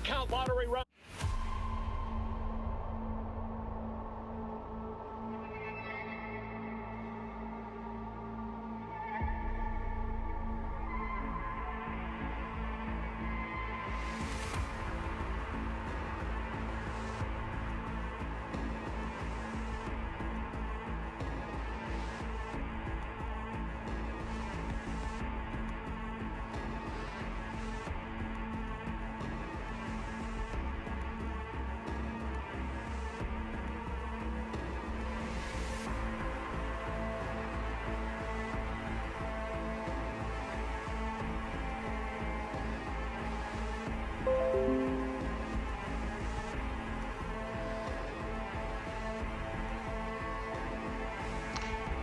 count lottery run.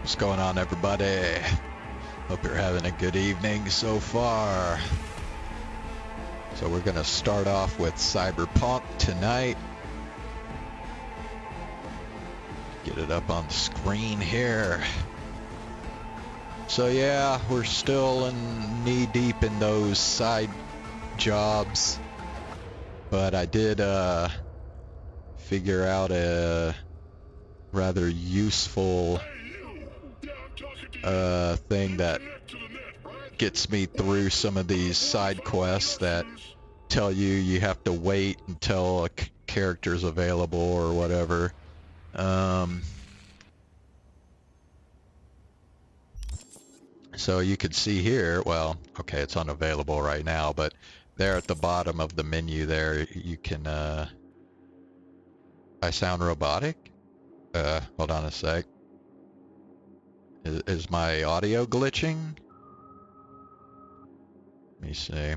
What's going on, everybody? Hope you're having a good evening so far. So we're gonna start off with Cyberpunk tonight. Get it up on the screen here. So yeah, we're still in knee deep in those side jobs, but I did figure out a rather useful thing that gets me through some of these side quests that tell you have to wait until a character's available or whatever. So you can see here, well, okay, it's unavailable right now, but there at the bottom of the menu there, you can, I sound robotic? Hold on a sec. Is my audio glitching? Let me see.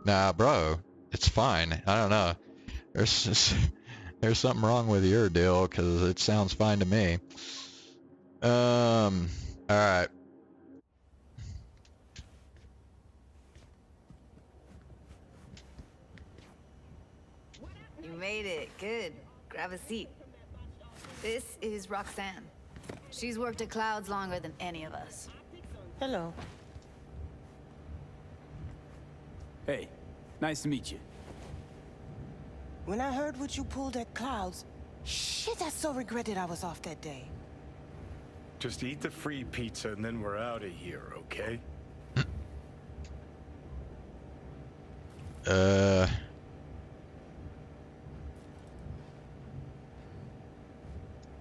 Nah, bro, it's fine. I don't know. There's something wrong with your deal, because it sounds fine to me. Alright. You made it. Good. Grab a seat. This is Roxanne. She's worked at Clouds longer than any of us. Hello. Hey, nice to meet you. When I heard what you pulled at Clouds, shit, I so regretted I was off that day. Just eat the free pizza and then we're out of here, okay?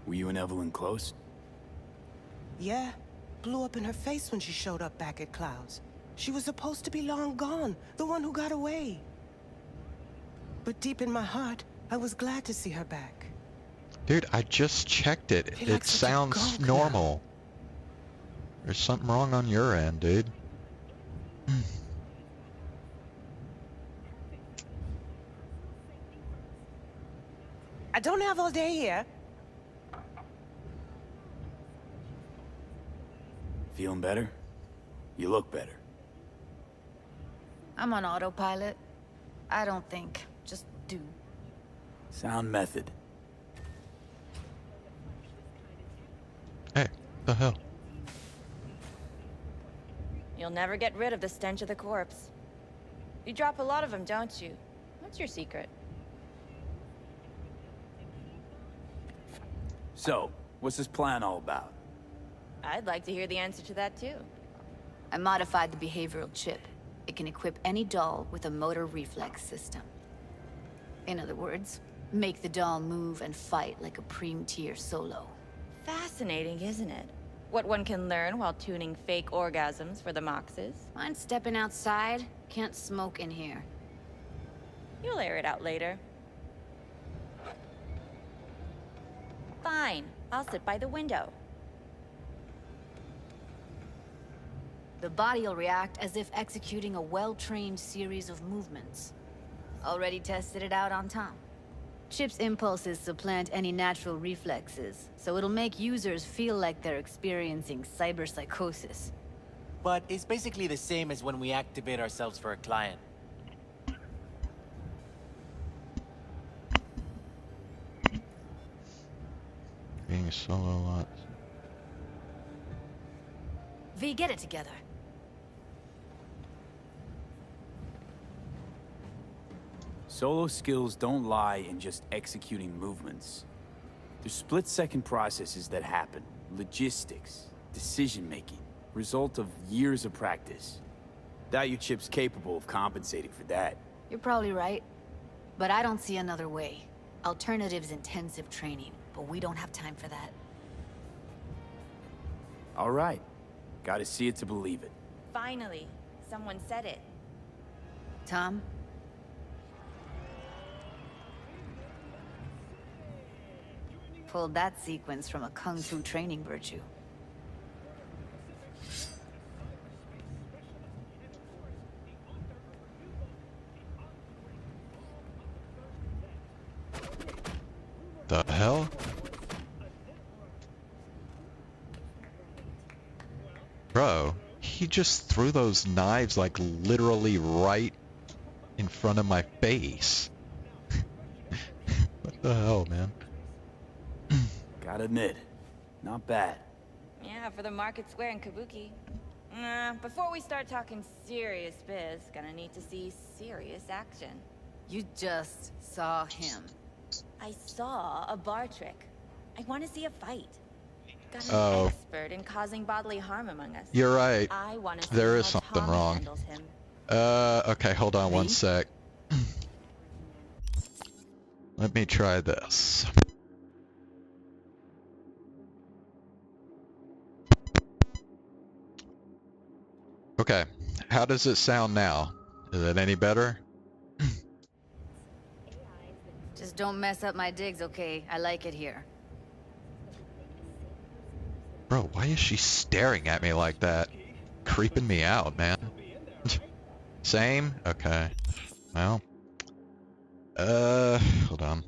Were you and Evelyn close? Yeah, blew up in her face when she showed up back at Clouds. She was supposed to be long gone, the one who got away. But deep in my heart, I was glad to see her back. Dude, I just checked it. It sounds normal. There's something wrong on your end, dude. I don't have all day here. Feeling better? You look better. I'm on autopilot. I don't think. Just do. Sound method. Hey, the hell? You'll never get rid of the stench of the corpse. You drop a lot of them, don't you? What's your secret? So, what's this plan all about? I'd like to hear the answer to that, too. I modified the behavioral chip. It can equip any doll with a motor reflex system. In other words, make the doll move and fight like a Prime-tier solo. Fascinating, isn't it? What one can learn while tuning fake orgasms for the Moxes. Mind stepping outside? Can't smoke in here. You'll air it out later. Fine, I'll sit by the window. The body will react as if executing a well-trained series of movements. Already tested it out on Tom. Chip's impulses supplant any natural reflexes, so it'll make users feel like they're experiencing cyberpsychosis. But it's basically the same as when we activate ourselves for a client. being solo lots. V, get it together. Solo skills don't lie in just executing movements. There's split-second processes that happen. Logistics, decision-making, result of years of practice. Doubt your chip's capable of compensating for that. You're probably right. But I don't see another way. Alternative's intensive training, but we don't have time for that. All right. Gotta see it to believe it. Finally, someone said it. Tom? Pulled that sequence from a kung fu training virtue. The hell? Bro, he just threw those knives like literally right in front of my face. What the hell, man? Gotta admit, not bad. Yeah, for the market square in Kabuki. Before we start talking serious biz, gonna need to see serious action. You just saw him. I saw a bar trick. I want to see a fight. Got an Oh. expert in causing bodily harm among us. You're right. I want to see There how is something Tom wrong. handles him. Okay, hold on one Me? sec. Let me try this. Okay, how does it sound now? Is it any better? Just don't mess up my digs, okay? I like it here. Bro, why is she staring at me like that? Creeping me out, man. Same? Okay. Well. Hold on.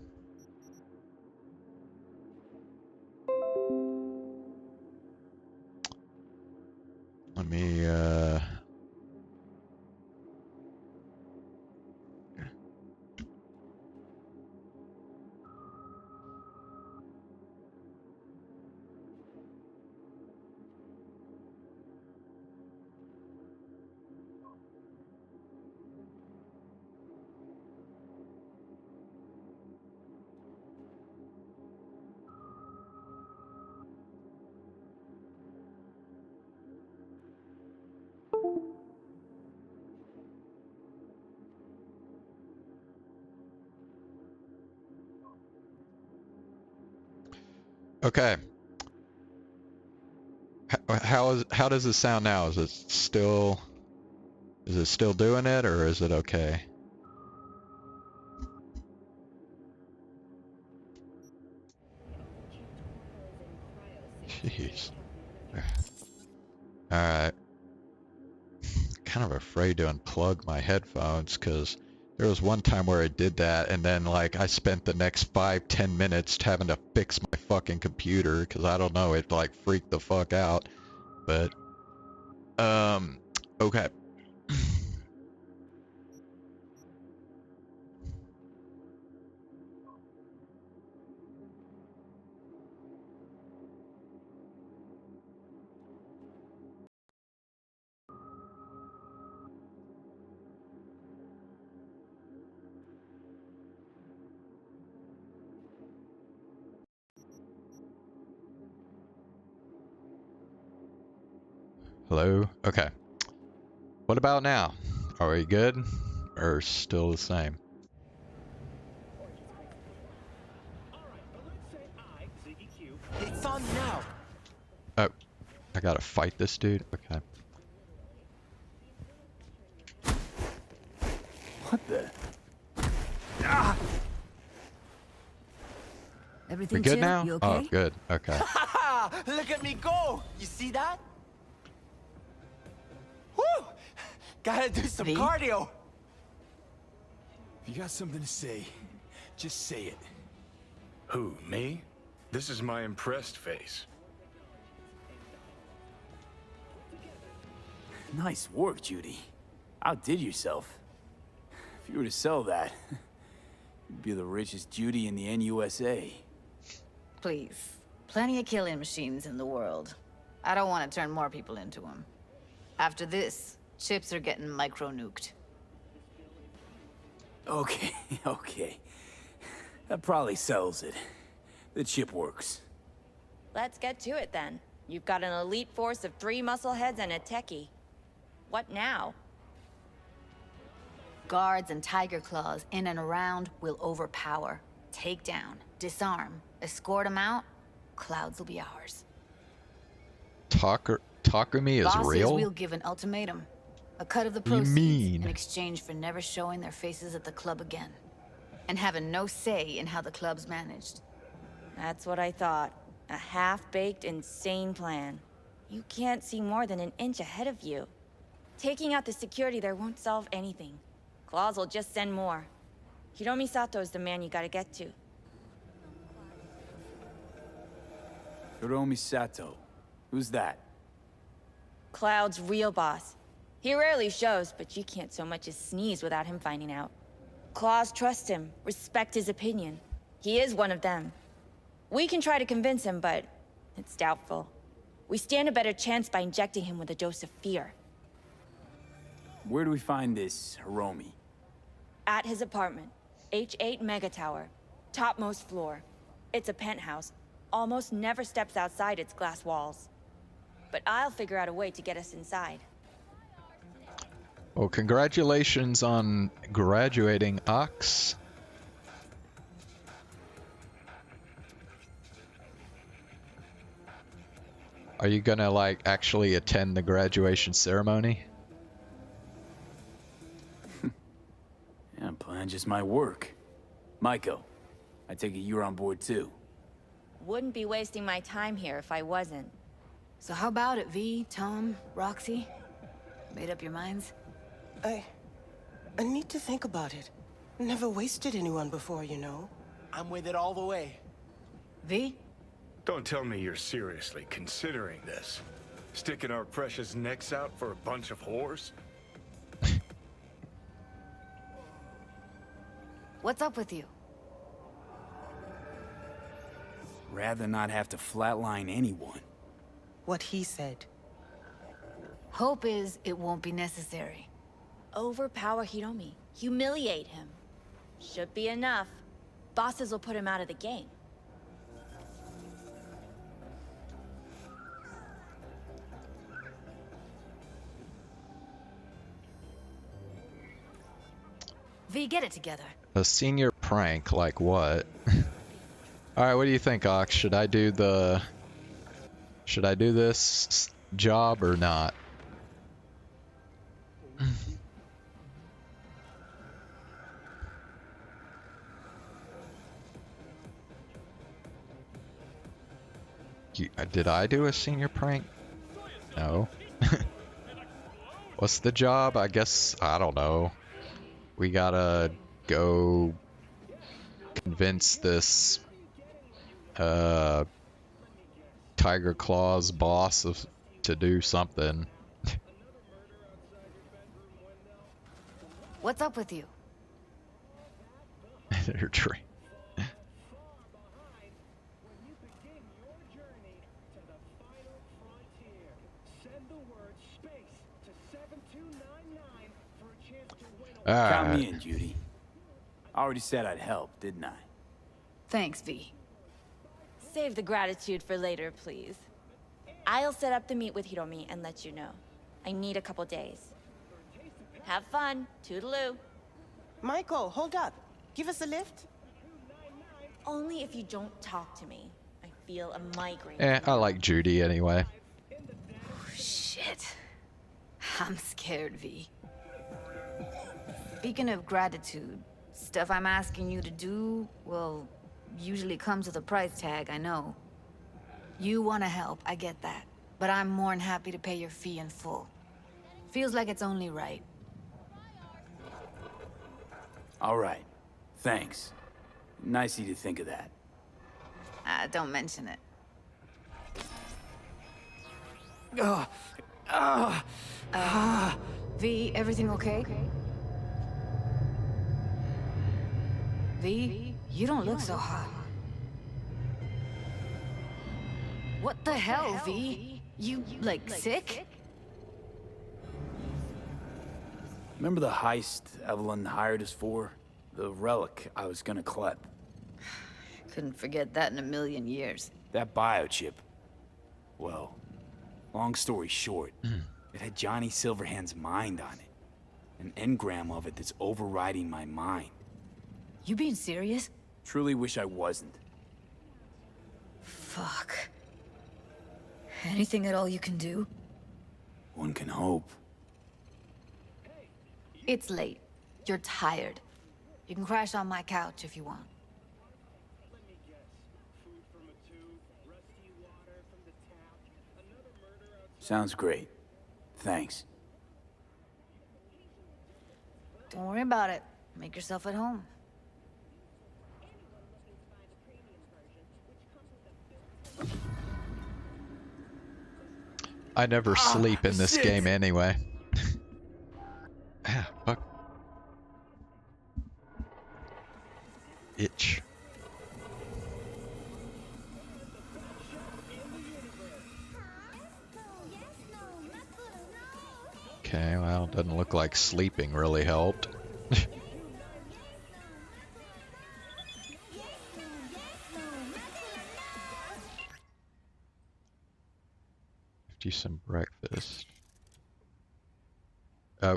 Let me, okay. How does it sound now? Is it still doing it, or is it okay? Jeez. Alright. Kind of afraid to unplug my headphones, because there was one time where I did that, and then like I spent the next 5-10 minutes having to fix my fucking computer, because I don't know, it like freaked the fuck out. But okay. Hello? Okay. What about now? Are we good? Or still the same? It's on now. Oh, I gotta fight this dude? Okay. What the? Everything We good chill? now? You okay? Oh, good. Okay. Look at me go. You see that? Woo! Gotta do some V? cardio. If you got something to say, just say it. Who, me? This is my impressed face. Nice work, Judy. Outdid yourself. If you were to sell that, you'd be the richest Judy in the NUSA. Please. Plenty of killing machines in the world. I don't want to turn more people into them. After this, chips are getting micro-nuked. Okay, okay. That probably sells it. The chip works. Let's get to it then. You've got an elite force of 3 muscleheads and a techie. What now? Guards and tiger claws in and around will overpower, take down, disarm, escort them out. Clouds will be ours. Takumi is Bosses real? will give an ultimatum. A cut of the What do you proceeds mean? in exchange for never showing their faces at the club again. And having no say in how the club's managed. That's what I thought. A half-baked, insane plan. You can't see more than an inch ahead of you. Taking out the security there won't solve anything. Claws will just send more. Hiromi Sato's the man you gotta get to. Hiromi Sato. Who's that? Cloud's real boss. He rarely shows, but you can't so much as sneeze without him finding out. Claws trust him, respect his opinion. He is one of them. We can try to convince him, but it's doubtful. We stand a better chance by injecting him with a dose of fear. Where do we find this Hiromi? At his apartment, H8 Mega Tower, topmost floor. It's a penthouse, almost never steps outside its glass walls. But I'll figure out a way to get us inside. Well, congratulations on graduating, Ox. Are you gonna, like, actually attend the graduation ceremony? Yeah, plan just might work. Maiko, I take it you're on board too. Wouldn't be wasting my time here if I wasn't. So how about it, V, Tom, Roxy? Made up your minds? I need to think about it. Never wasted anyone before, you know. I'm with it all the way. V? Don't tell me you're seriously considering this. Sticking our precious necks out for a bunch of whores? What's up with you? Rather not have to flatline anyone. What he said. Hope is it won't be necessary. Overpower Hiromi. Humiliate him. Should be enough. Bosses will put him out of the game. V, get it together. A senior prank, like what? Alright, what do you think, Ox? Should I do this job or not? Did I do a senior prank? No. What's the job? I guess, I don't know. We gotta go convince this Tiger Claw's boss to do something. What's up with you? They're tra- Count me in, Judy. I already said I'd help, didn't I? Thanks, V. Save the gratitude for later, please. I'll set up the meet with Hiromi and let you know. I need a couple days. Have fun. Toodaloo. Michael, hold up. Give us a lift. Only if you don't talk to me. I feel a migraine. I like Judy anyway. Shit. I'm scared, V. Speaking of gratitude, stuff I'm asking you to do, well, usually comes with a price tag, I know. You want to help, I get that. But I'm more than happy to pay your fee in full. Feels like it's only right. All right. Thanks. Nice of you to think of that. Don't mention it. V, everything okay? V, you don't look so hot. What the hell, V? You, like, sick? Remember the heist Evelyn hired us for? The relic I was gonna collect. Couldn't forget that in a million years. That biochip. Well, long story short, it had Johnny Silverhand's mind on it. An engram of it that's overriding my mind. You being serious? Truly wish I wasn't. Fuck. Anything at all you can do? One can hope. It's late. You're tired. You can crash on my couch if you want. Sounds great. Thanks. Don't worry about it. Make yourself at home. I never sleep in this shit. game anyway. Ah, fuck. Itch. Okay, well, doesn't look like sleeping really helped. Do some breakfast. Oh,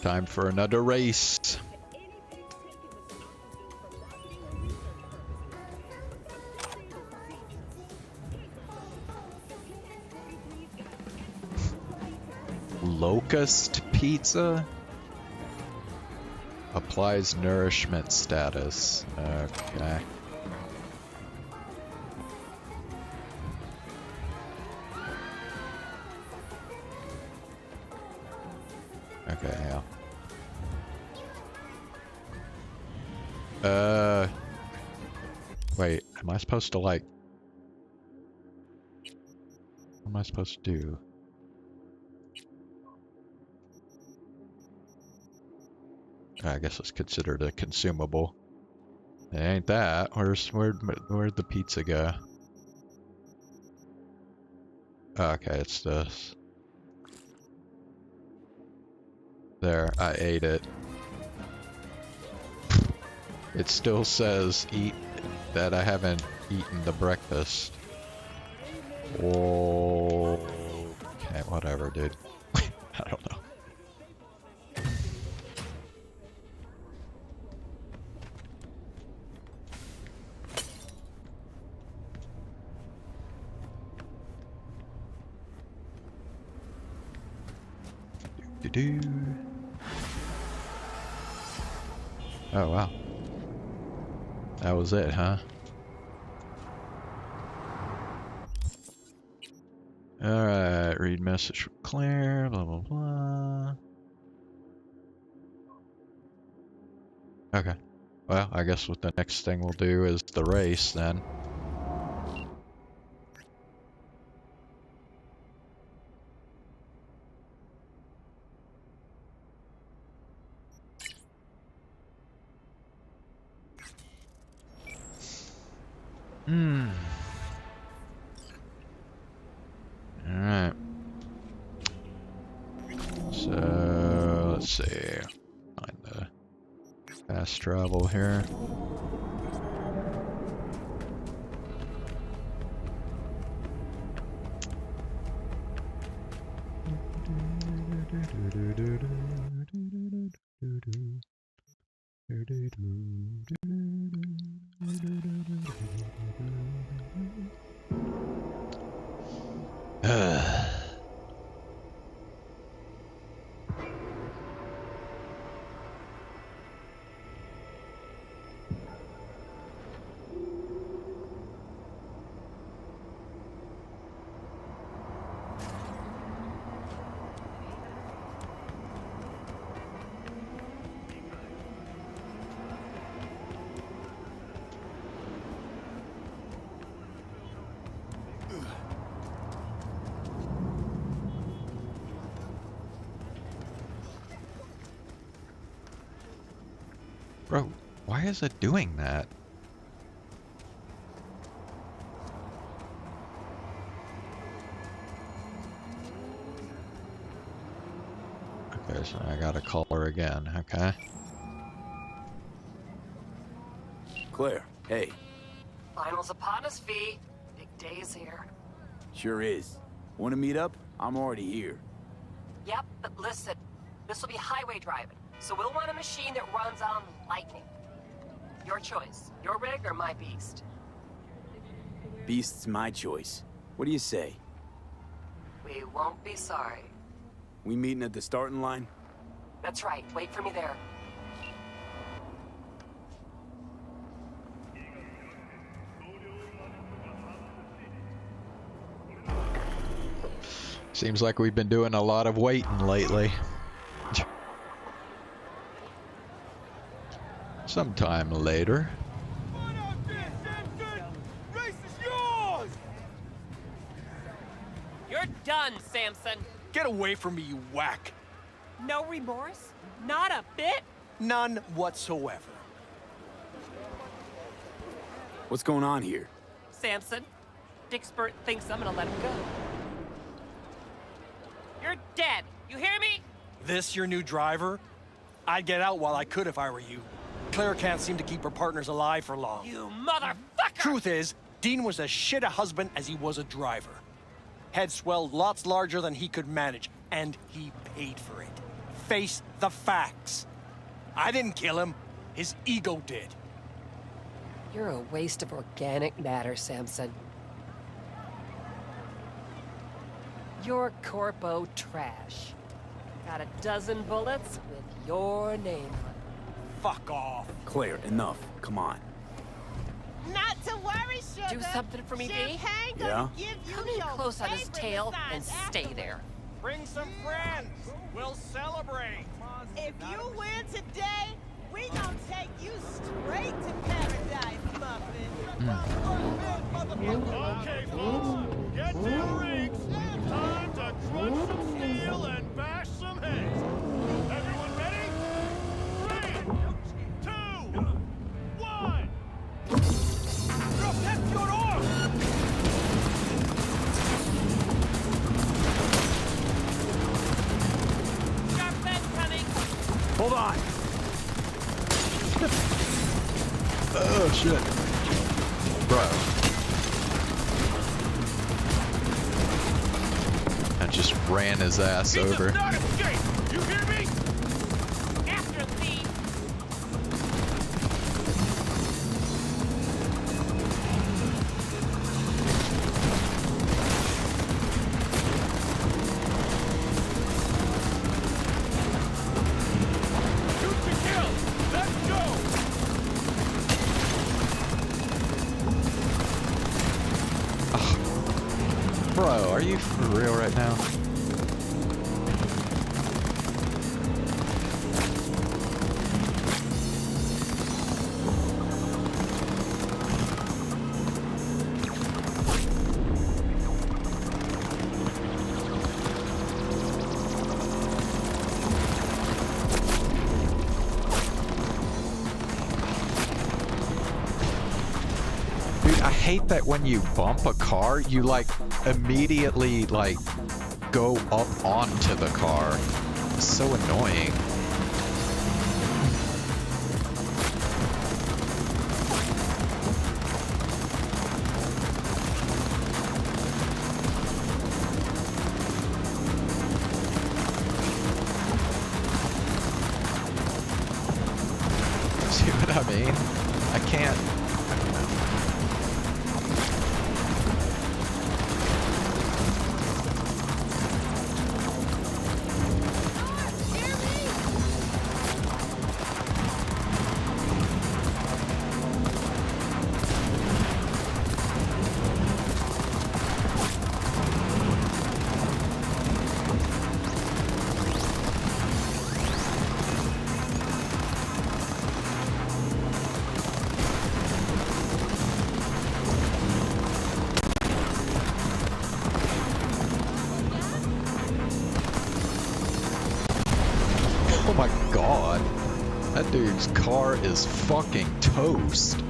time for another race. Locust pizza? Applies nourishment status. Okay. Okay, yeah. Wait, am I supposed to like... What am I supposed to do? I guess it's considered a consumable. It ain't that. Where'd the pizza go? Okay, it's this. There, I ate it. It still says eat that I haven't eaten the breakfast. Oh, okay, whatever, dude. I don't know. Do. Oh, wow. That was it, huh? Alright, read message from Claire, blah, blah, blah. Okay. Well, I guess what the next thing we'll do is the race, then. Alright. So, let's see. Find the fast travel here. Bro, why is it doing that? Okay, so I gotta call her again, okay? Claire, hey. Finals upon us, V. Big day is here. Sure is. Want to meet up? I'm already here. Yep, but listen. This will be highway driving, so we'll want a machine that runs on lightning. Your choice. Your rig or my beast? Beast's my choice. What do you say? We won't be sorry. We meeting at the starting line? That's right. Wait for me there. Seems like we've been doing a lot of waiting lately. Sometime later. You're done, Samson. Get away from me, you whack. No remorse? Not a bit? None whatsoever. What's going on here? Samson, Dickspert thinks I'm gonna let him go. You're dead. You hear me? This your new driver? I'd get out while I could if I were you. Claire can't seem to keep her partners alive for long. You motherfucker! Truth is, Dean was as shit a husband as he was a driver. Head swelled lots larger than he could manage, and he paid for it. Face the facts. I didn't kill him. His ego did. You're a waste of organic matter, Samson. You're corpo trash. Got a dozen bullets with your name on it. Fuck off. Claire, enough. Come on. Not to worry, sugar. Do something for me, V. Champagne Yeah? gonna give you Come in your close on his favorite tail and massage stay afterwards. there. Bring some friends. We'll celebrate. If you win today, we gonna take you straight to paradise, Muffin. Okay, folks, get to your rigs. Time to crunch some steel and bash some heads. Everyone ready? 3, 2, 1. Protect your arm! Sharp bend coming. Hold on. Oh shit. Bro. I just ran his ass He over. does not escape. You hear me? After V. Shoot to kill. Let's go. Bro, are you for real right now? Dude, I hate that when you bump a car, you like immediately like go up onto the car. It's so annoying. See what I mean? I can't. Oh my god. That dude's car is fucking toast.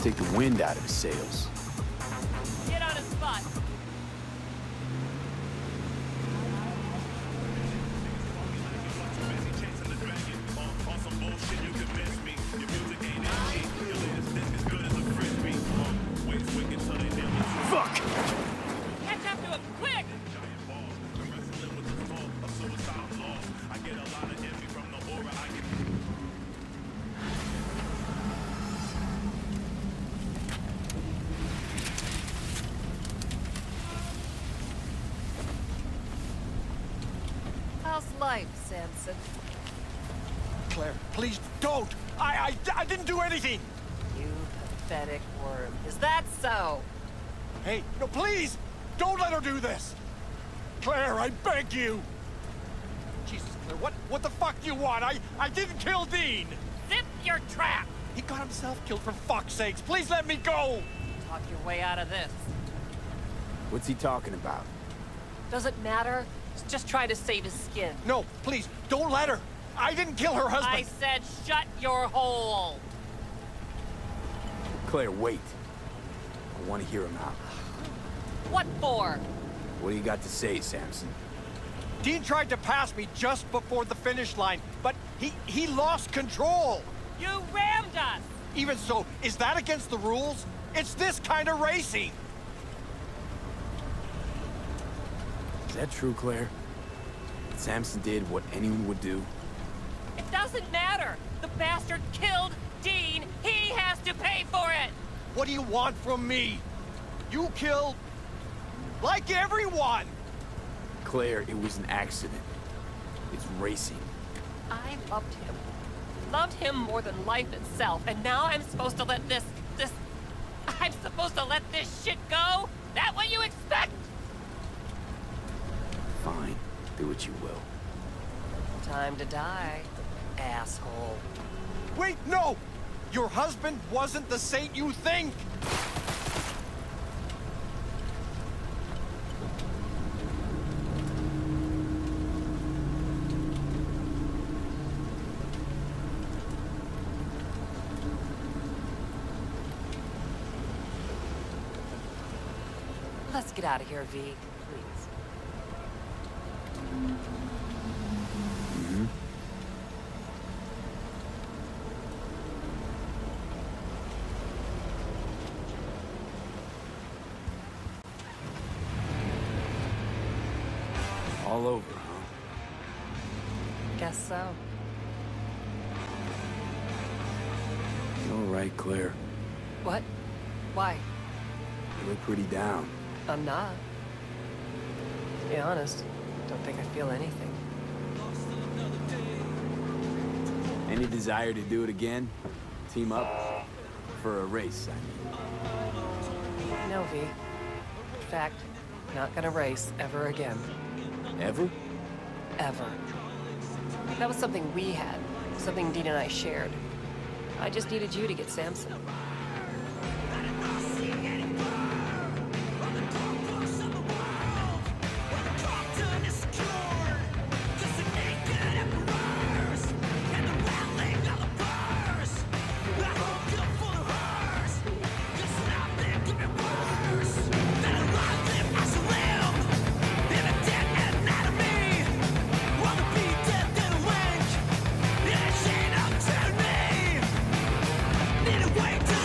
take the wind out of his sails. Get on his spot. Fuck! Catch up to him, quick! How's life, Samson? Claire, please don't! I didn't do anything! You pathetic worm. Is that so? Hey, no, please! Don't let her do this! Claire, I beg you! Jesus, Claire, what the fuck do you want? I didn't kill Dean! Zip your trap! He got himself killed, for fuck's sakes! Please let me go! Talk your way out of this. What's he talking about? Doesn't matter. He's just trying to save his skin. No, please, don't let her! I didn't kill her husband! I said shut your hole! Claire, wait. I want to hear him out. What for? What do you got to say, Samson? Dean tried to pass me just before the finish line, but he lost control! You rammed us! Even so, is that against the rules? It's this kind of racing! Is that true, Claire? Samson did what anyone would do? It doesn't matter! The bastard killed Dean! He has to pay for it! What do you want from me? You killed... like everyone! Claire, it was an accident. It's racing. I loved him. Loved him more than life itself, and now I'm supposed to let this... I'm supposed to let this shit go? That what you expect? Fine. Do what you will. Time to die, asshole. Wait, no! Your husband wasn't the saint you think! Let's get out of here, V, please. All over, huh? Guess so. You all right, Claire? What? Why? You look pretty down. I'm not. To be honest, don't think I feel anything. Any desire to do it again? Team up? For a race, I mean. No, V. In fact, not gonna race ever again. Ever? Ever. That was something we had. Something Dean and I shared. I just needed you to get Samson. Wait to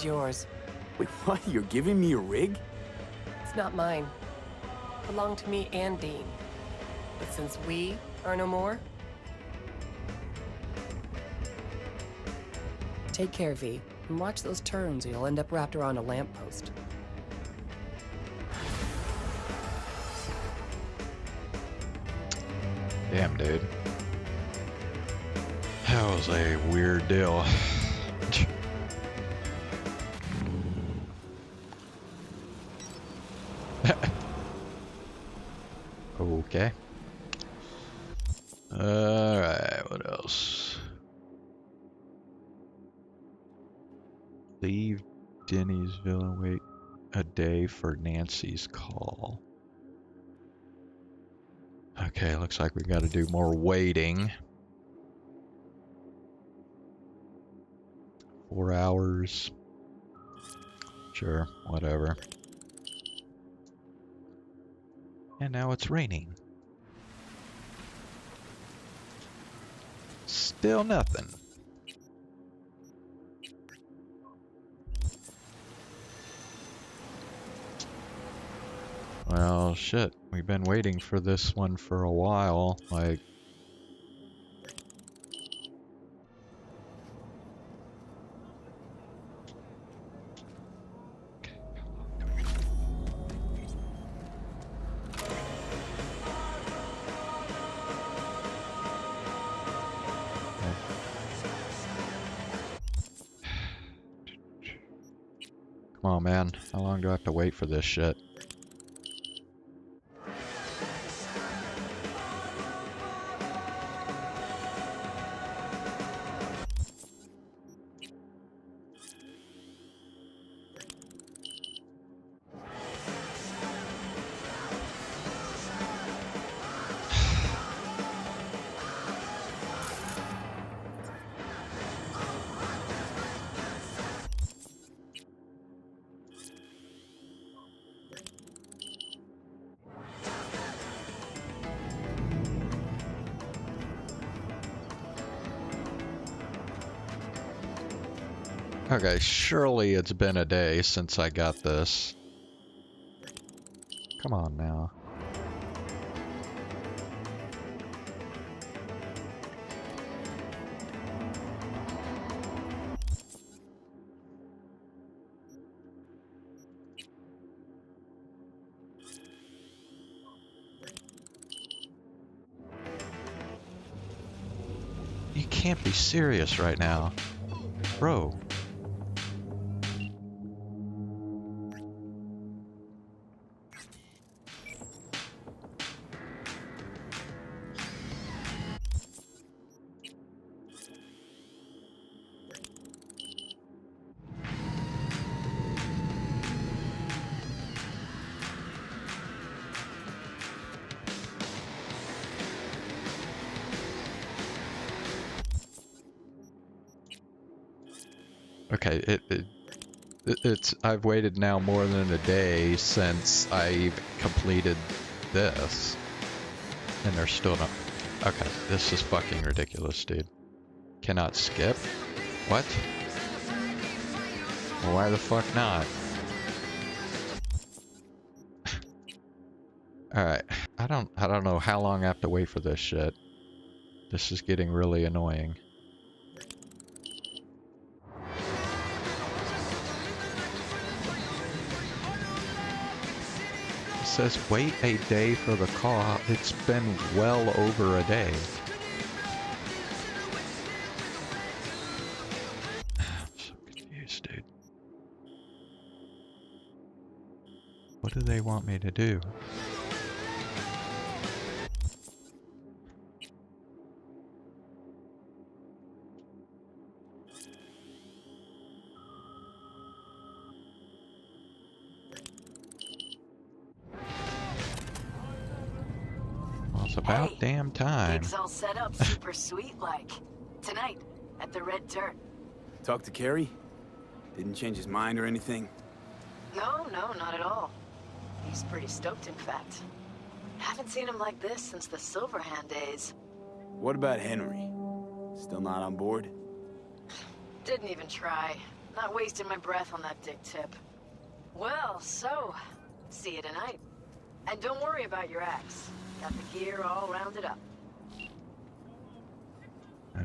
It's yours. Wait, what? You're giving me a rig? It's not mine. It belonged to me and Dean. But since we are no more... Take care, V, and watch those turns or you'll end up wrapped around a lamppost. Damn, dude. That was a weird deal. Okay. Alright, what else? Leave Denny'sville and wait a day for Nancy's call. Okay, looks like we gotta do more waiting. 4 hours. Sure, whatever. And now it's raining. Still nothing. Well, shit. We've been waiting for this one for a while. Like... Come on, man. How long do I have to wait for this shit? Okay, surely it's been a day since I got this. Come on now. You can't be serious right now. Bro. Okay, it's I've waited now more than a day since I've completed this, and they're still not. Okay, this is fucking ridiculous, dude. Cannot skip? What? Well, why the fuck not? Alright, I don't know how long I have to wait for this shit. This is getting really annoying. It says wait a day for the call. It's been well over a day. I'm so confused, dude. What do they want me to do? It's about damn time. Gigs all set up super sweet like. Tonight, at the Red Dirt. Talk to Carrie? Didn't change his mind or anything? No, not at all. He's pretty stoked, in fact. Haven't seen him like this since the Silverhand days. What about Henry? Still not on board? Didn't even try. Not wasting my breath on that dick tip. Well, so, see you tonight. And don't worry about your axe. Got the gear all rounded up.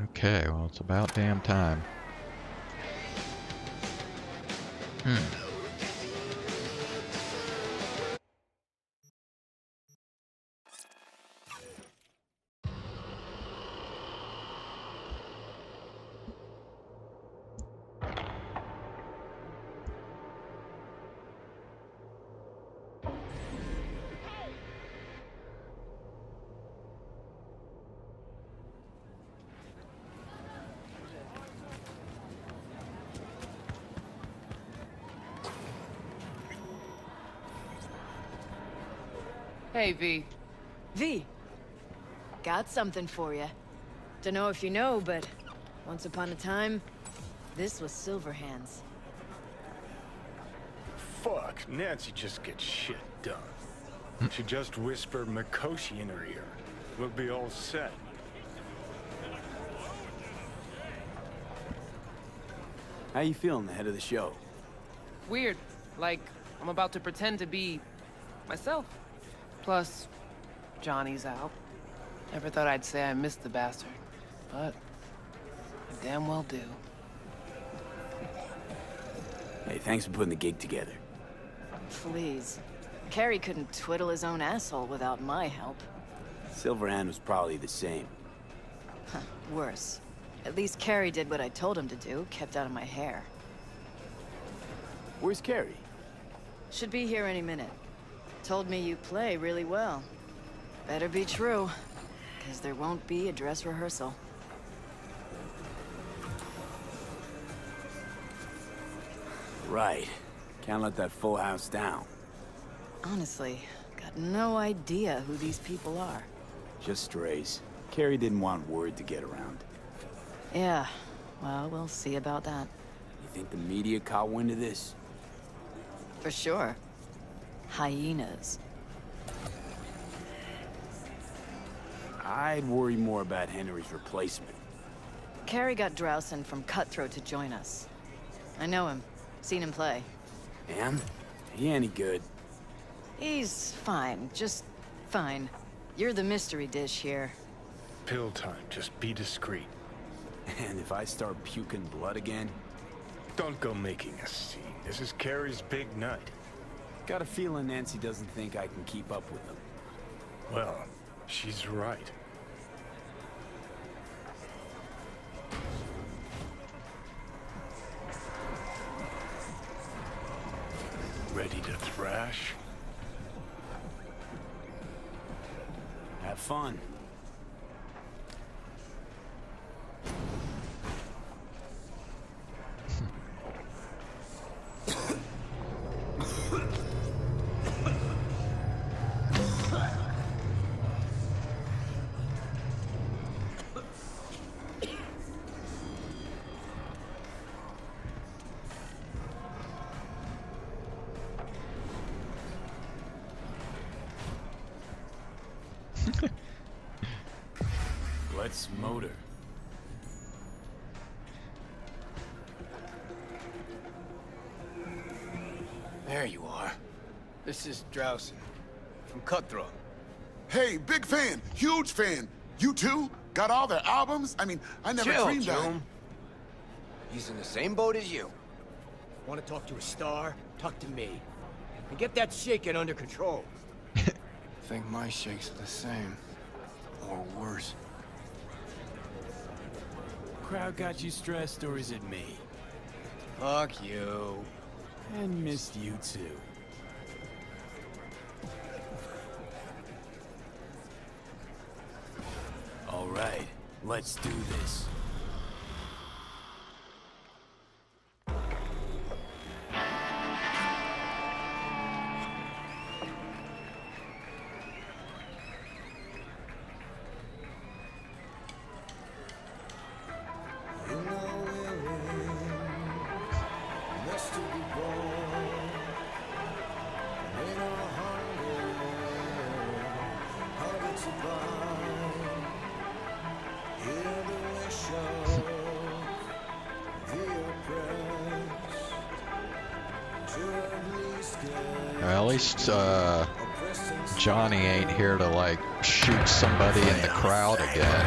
Okay, well, it's about damn time. Hey, V. V, got something for you. Dunno if you know, but once upon a time, this was Silverhand's. Fuck, Nancy just gets shit done. She just whispered Mikoshi in her ear. We'll be all set. How you feeling ahead of the show? Weird. Like, I'm about to pretend to be myself. Plus, Johnny's out. Never thought I'd say I missed the bastard, but I damn well do. Hey, thanks for putting the gig together. Please. Carrie couldn't twiddle his own asshole without my help. Silverhand was probably the same. Huh, worse. At least Carrie did what I told him to do, kept out of my hair. Where's Carrie? Should be here any minute. Told me you play really well. Better be true, because there won't be a dress rehearsal. Right. Can't let that full house down. Honestly, got no idea who these people are. Just strays. Carrie didn't want word to get around. Yeah, well, we'll see about that. You think the media caught wind of this? For sure. Hyenas. I'd worry more about Henry's replacement. Carrie got Drowson from Cutthroat to join us. I know him. Seen him play. And? He any good? He's fine. Just fine. You're the mystery dish here. Pill time, just be discreet. And if I start puking blood again? Don't go making a scene. This is Carrie's big night. Got a feeling Nancy doesn't think I can keep up with them. Well, she's right. Ready to thrash? Have fun. Let's motor. There you are. This is Drowson, from Cutthroat. Hey, big fan, huge fan. You too? Got all their albums? I mean, I never dreamed that. He's in the same boat as you. Want to talk to a star? Talk to me. And get that shaking under control. Think my shakes are the same. Or worse. Crowd got you stressed, or is it me? Fuck you. And missed you too. All right, let's do this. At least Johnny ain't here to like shoot somebody in the crowd again.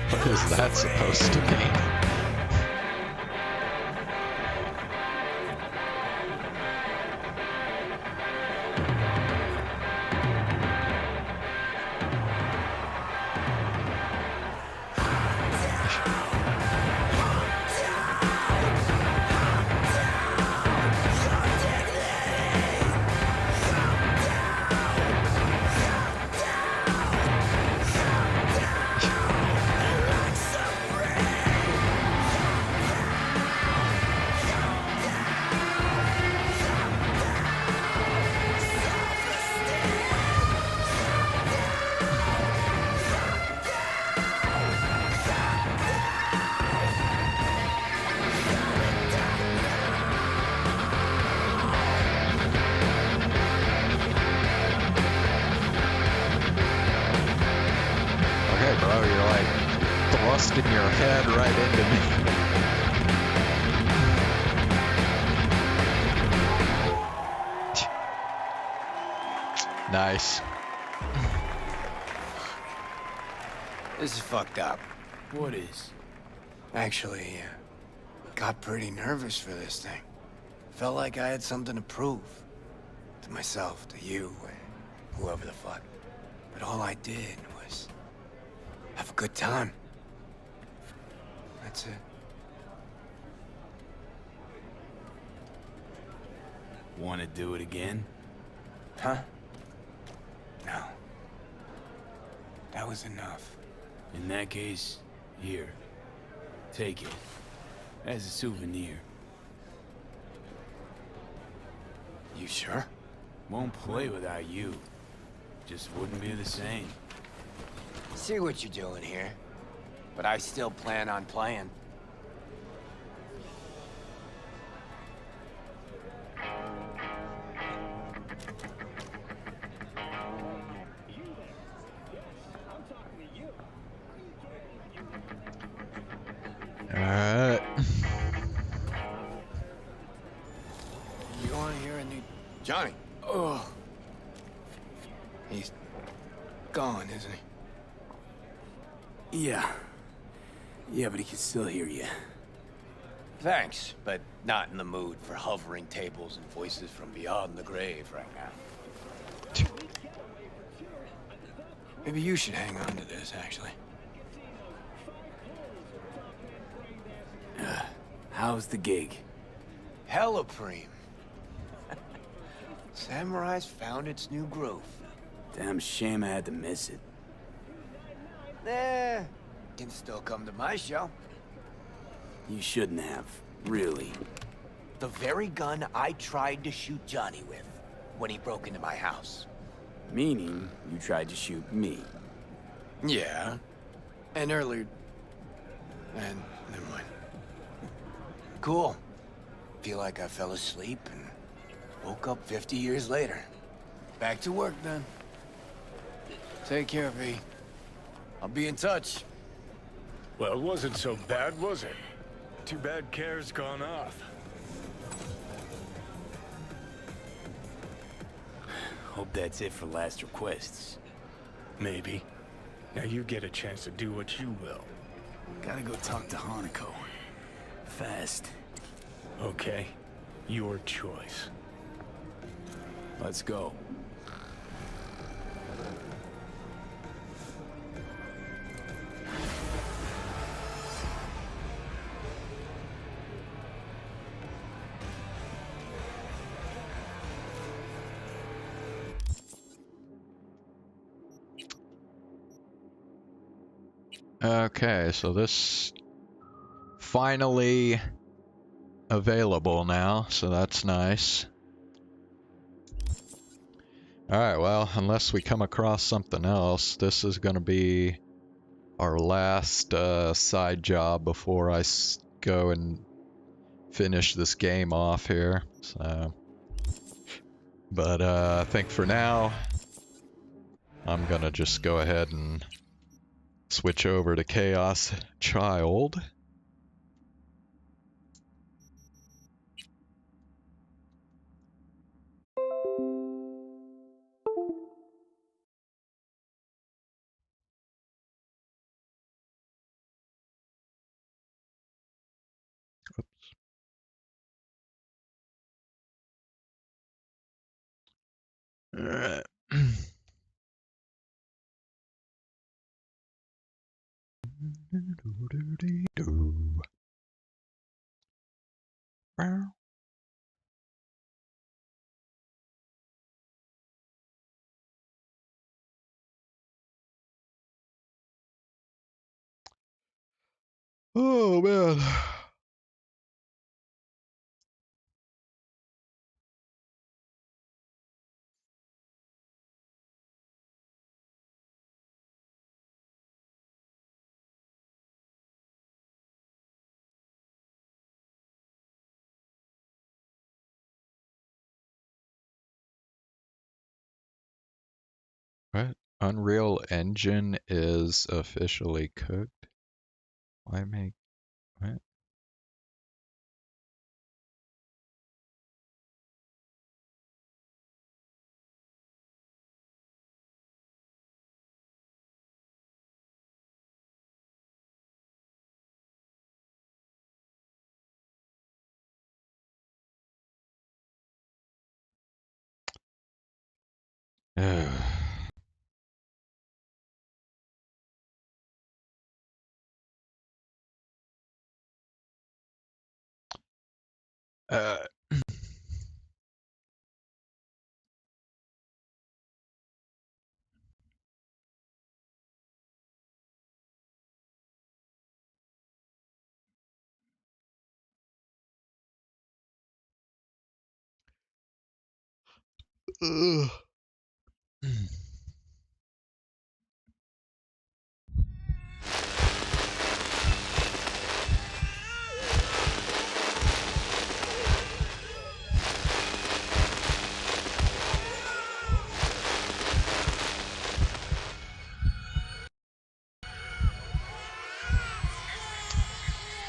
What is that supposed to mean? Bro, you're like thrusting your head right into me. Nice. This is fucked up. What is? Actually, got pretty nervous for this thing. Felt like I had something to prove. To myself, to you, whoever the fuck. But all I did was have a good time. That's it. Want to do it again? Huh? No. That was enough. In that case, here. Take it. As a souvenir. You sure? Won't play without you. Just wouldn't be the same. See what you're doing here. But I still plan on playing. Alright. You want to hear a new... Johnny. Oh. He's gone, isn't he? Yeah. Yeah, but he can still hear you. Thanks, but not in the mood for hovering tables and voices from beyond the grave right now. Maybe you should hang on to this, actually. How's the gig? Hella preem. Samurai's found its new groove. Damn shame I had to miss it. Can still come to my show. You shouldn't have, really. The very gun I tried to shoot Johnny with when he broke into my house. Meaning, you tried to shoot me. Yeah. And earlier... And never mind. Cool. Feel like I fell asleep and woke up 50 years later. Back to work, then. Take care, V. I'll be in touch. Well, it wasn't so bad, was it? Too bad Care's gone off. Hope that's it for last requests. Maybe. Now you get a chance to do what you will. Gotta go talk to Hanako. Fast. Okay. Your choice. Let's go. Okay, so this finally available now, so that's nice. Alright, well, unless we come across something else, this is going to be our last side job before I go and finish this game off here. So, but I think for now, I'm going to just go ahead and switch over to Chaos Child. Alright. Oh man. What? Unreal Engine is officially cooked? Why make... What? Uh, ugh.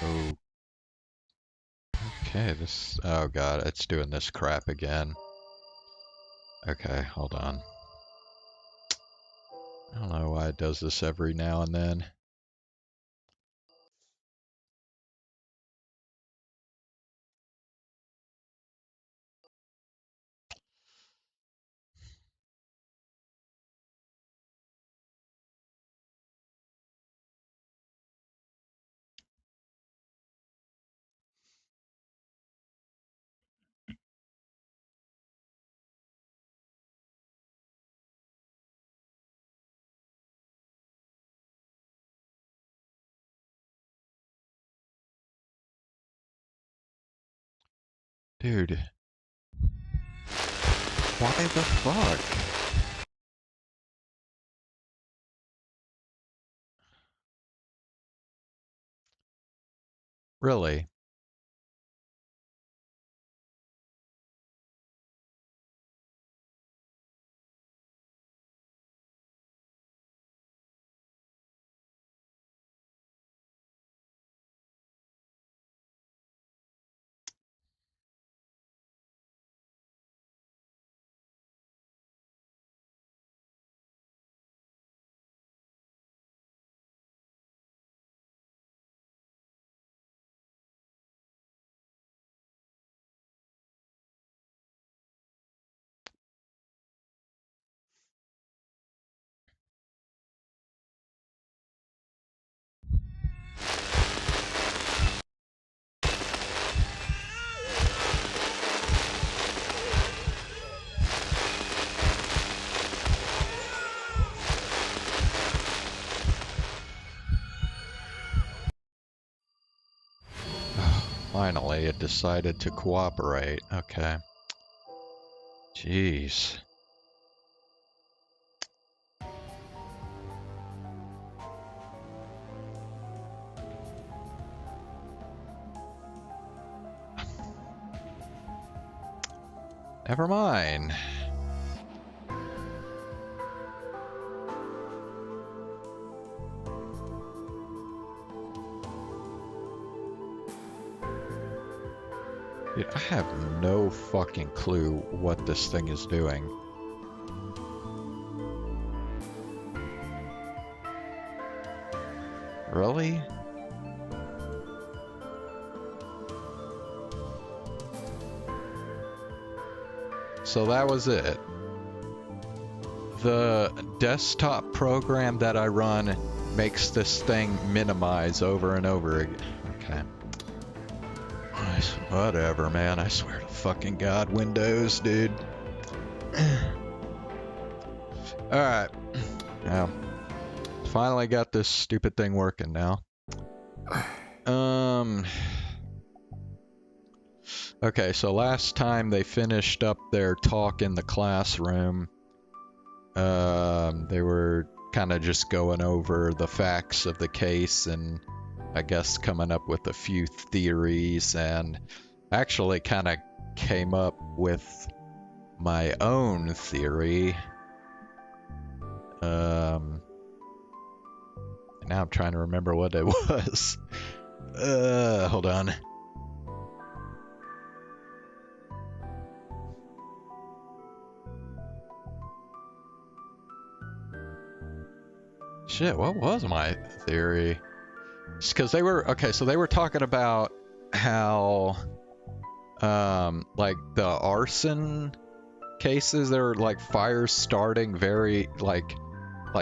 Oh. Okay, this... Oh god, it's doing this crap again. Okay, hold on. I don't know why it does this every now and then. Dude. Why the fuck? Really? Finally, it decided to cooperate. Okay. Jeez. Never mind. Dude, I have no fucking clue what this thing is doing. Really? So that was it. The desktop program that I run makes this thing minimize over and over again. Okay. Whatever, man. I swear to fucking God, Windows, dude. Alright. Now, finally got this stupid thing working now. Okay, so last time they finished up their talk in the classroom, they were kind of just going over the facts of the case and I guess coming up with a few theories, and actually kind of came up with my own theory. Now I'm trying to remember what it was. Hold on. Shit, what was my theory? Because they were, okay, so they were talking about how, like, the arson cases, there were, like, fires starting very, like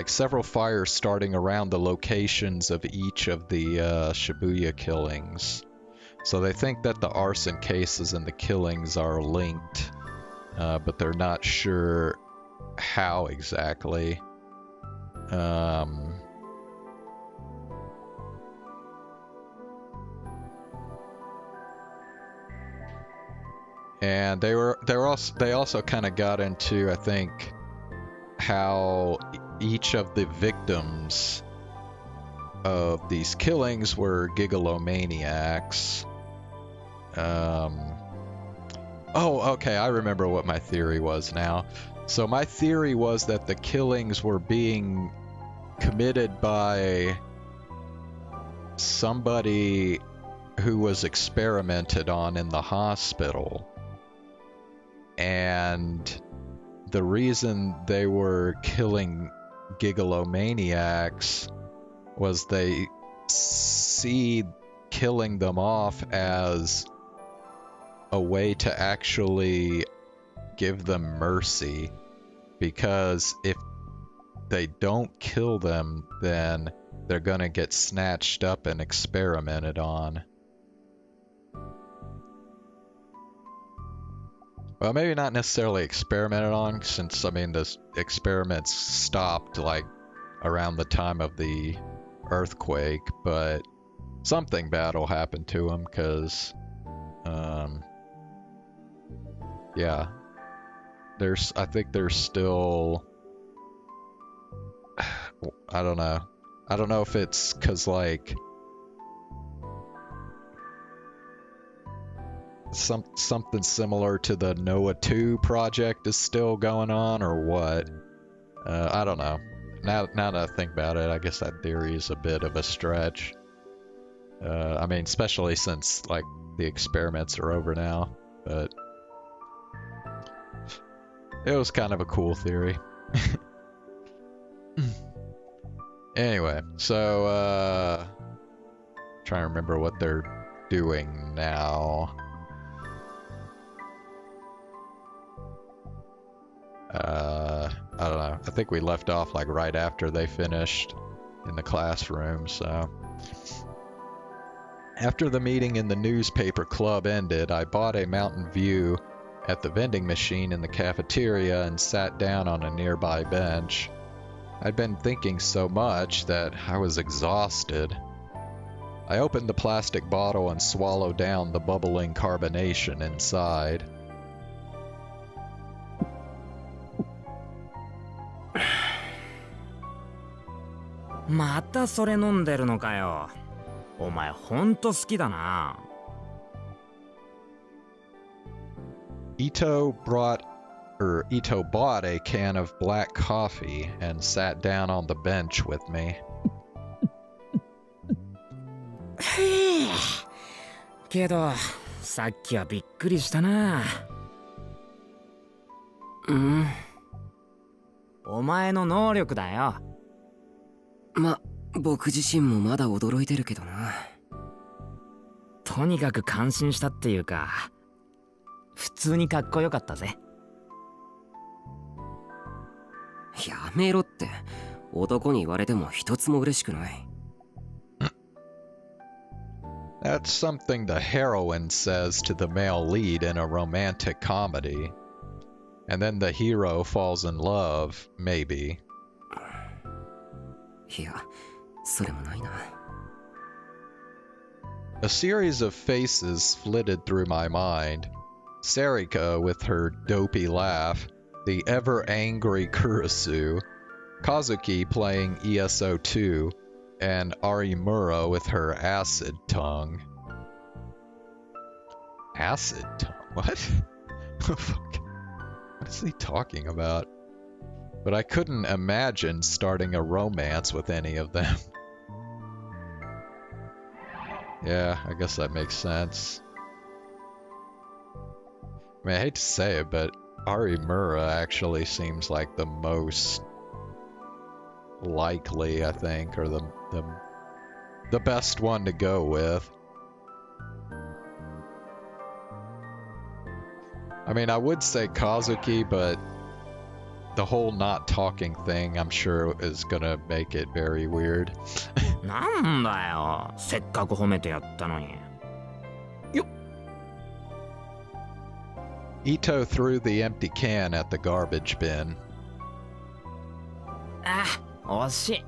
several fires starting around the locations of each of the, Shibuya killings. So they think that the arson cases and the killings are linked, but they're not sure how exactly. And they also kind of got into, I think, how each of the victims of these killings were gigalomaniacs. Oh, okay, I remember what my theory was now. So my theory was that the killings were being committed by somebody who was experimented on in the hospital. And the reason they were killing gigalomaniacs was they see killing them off as a way to actually give them mercy, because if they don't kill them, then they're gonna get snatched up and experimented on. Well, maybe not necessarily experimented on, since, I mean, the experiments stopped, like, around the time of the earthquake, but something bad will happen to them, because, yeah. I think there's still, I don't know. I don't know if it's because, like, something similar to the Noah 2 project is still going on, or what. I don't know. Now that I think about it, I guess that theory is a bit of a stretch. I mean, especially since, like, the experiments are over now, but it was kind of a cool theory. Anyway, so, trying to remember what they're doing now. I don't know. I think we left off, like, right after they finished in the classroom, so. After the meeting in the newspaper club ended, I bought a Mountain View at the vending machine in the cafeteria and sat down on a nearby bench. I'd been thinking so much that I was exhausted. I opened the plastic bottle and swallowed down the bubbling carbonation inside. Mata それ飲んでるのかよ。お前ほんと好きだな。Ito bought a can of black coffee and sat down on the bench with me. けど、さっきはびっくりしたな。お前の能力だよ。僕自身もまだ驚いてるけどな。とにかく感心したっていうか、普通にかっこよかったぜ。やめろって。男に言われても一つも嬉しくない。That's something the heroine says to the male lead in a romantic comedy. And then the hero falls in love, maybe. いや、それもないな。A series of faces flitted through my mind. Sarika with her dopey laugh, the ever-angry Kurisu, Kazuki playing ESO2, and Arimura with her acid tongue. Acid tongue? What? Fuck. What is he talking about? But I couldn't imagine starting a romance with any of them. Yeah, I guess that makes sense. I mean, I hate to say it, but Arimura actually seems like the most likely, I think, or the best one to go with. I mean, I would say Kazuki, but the whole not talking thing, I'm sure, is gonna make it very weird. なんだよ、せっかく褒めてやったのに。よっ。Ito threw the empty can at the garbage bin. あ、惜しい。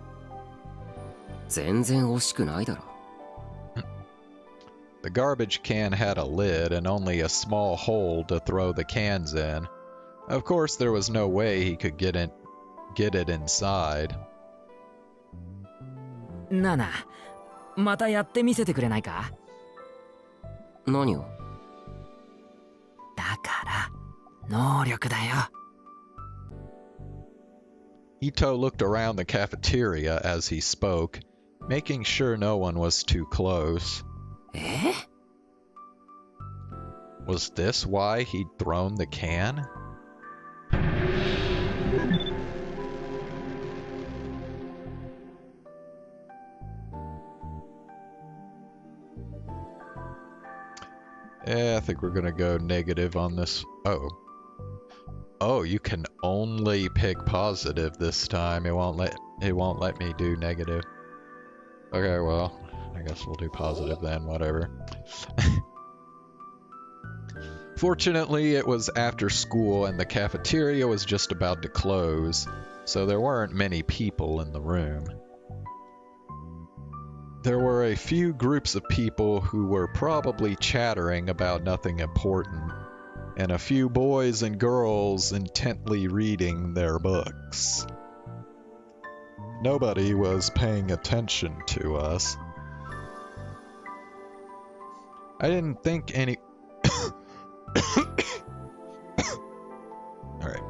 全然惜しくないだろ。The garbage can had a lid and only a small hole to throw the cans in. Of course, there was no way he could get it inside. なあなあ、またやってみせてくれないか？何を？だから能力だよ。Ito looked around the cafeteria as he spoke, making sure no one was too close. Was this why he'd thrown the can? Yeah, I think we're gonna go negative on this. Oh, you can only pick positive this time. It won't let me do negative. Okay, well, I guess we'll do positive then, whatever. Fortunately, it was after school and the cafeteria was just about to close, so there weren't many people in the room. There were a few groups of people who were probably chattering about nothing important, and a few boys and girls intently reading their books. Nobody was paying attention to us. I didn't think any... Alright.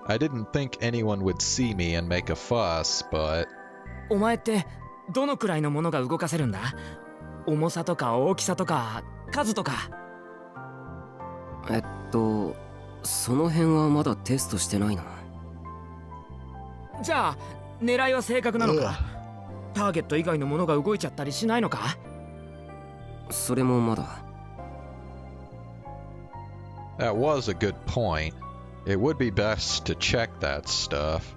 I didn't think anyone would see me and make a fuss, but... お前ってどのくらいのものが動かせるんだ？重さとか大きさとか数とか。その辺はまだテストしてないな。じゃあ狙いは正確なのか？ターゲット以外のものが動いちゃったりしないのか？それもまだ。That was a good point. It would be best to check that stuff.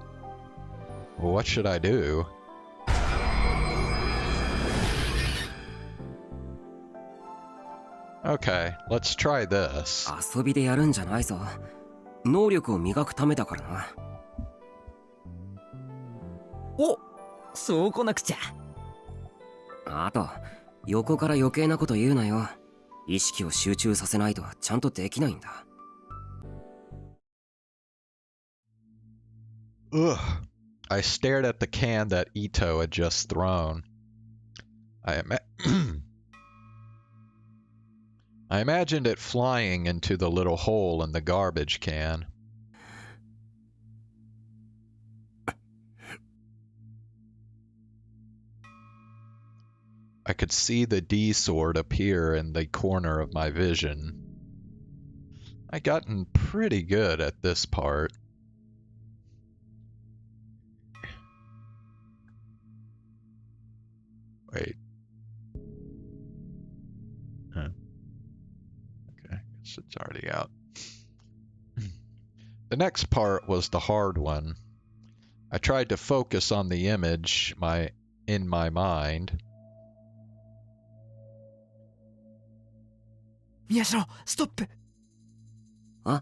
Well, what should I do? Okay, let's try this. 遊びでやるんじゃないぞ。能力を磨くためだからな。お、そうこなくちゃ。あと、横から余計なこと言うなよ。意識を集中させないとちゃんとできないんだ。Ugh. I stared at the can that Ito had just thrown. I imagined it flying into the little hole in the garbage can. I could see the D sword appear in the corner of my vision. I'd gotten pretty good at this part. Wait. Huh. Okay, guess it's already out. The next part was the hard one. I tried to focus on the image in my mind. Miyashiro, stop! Huh?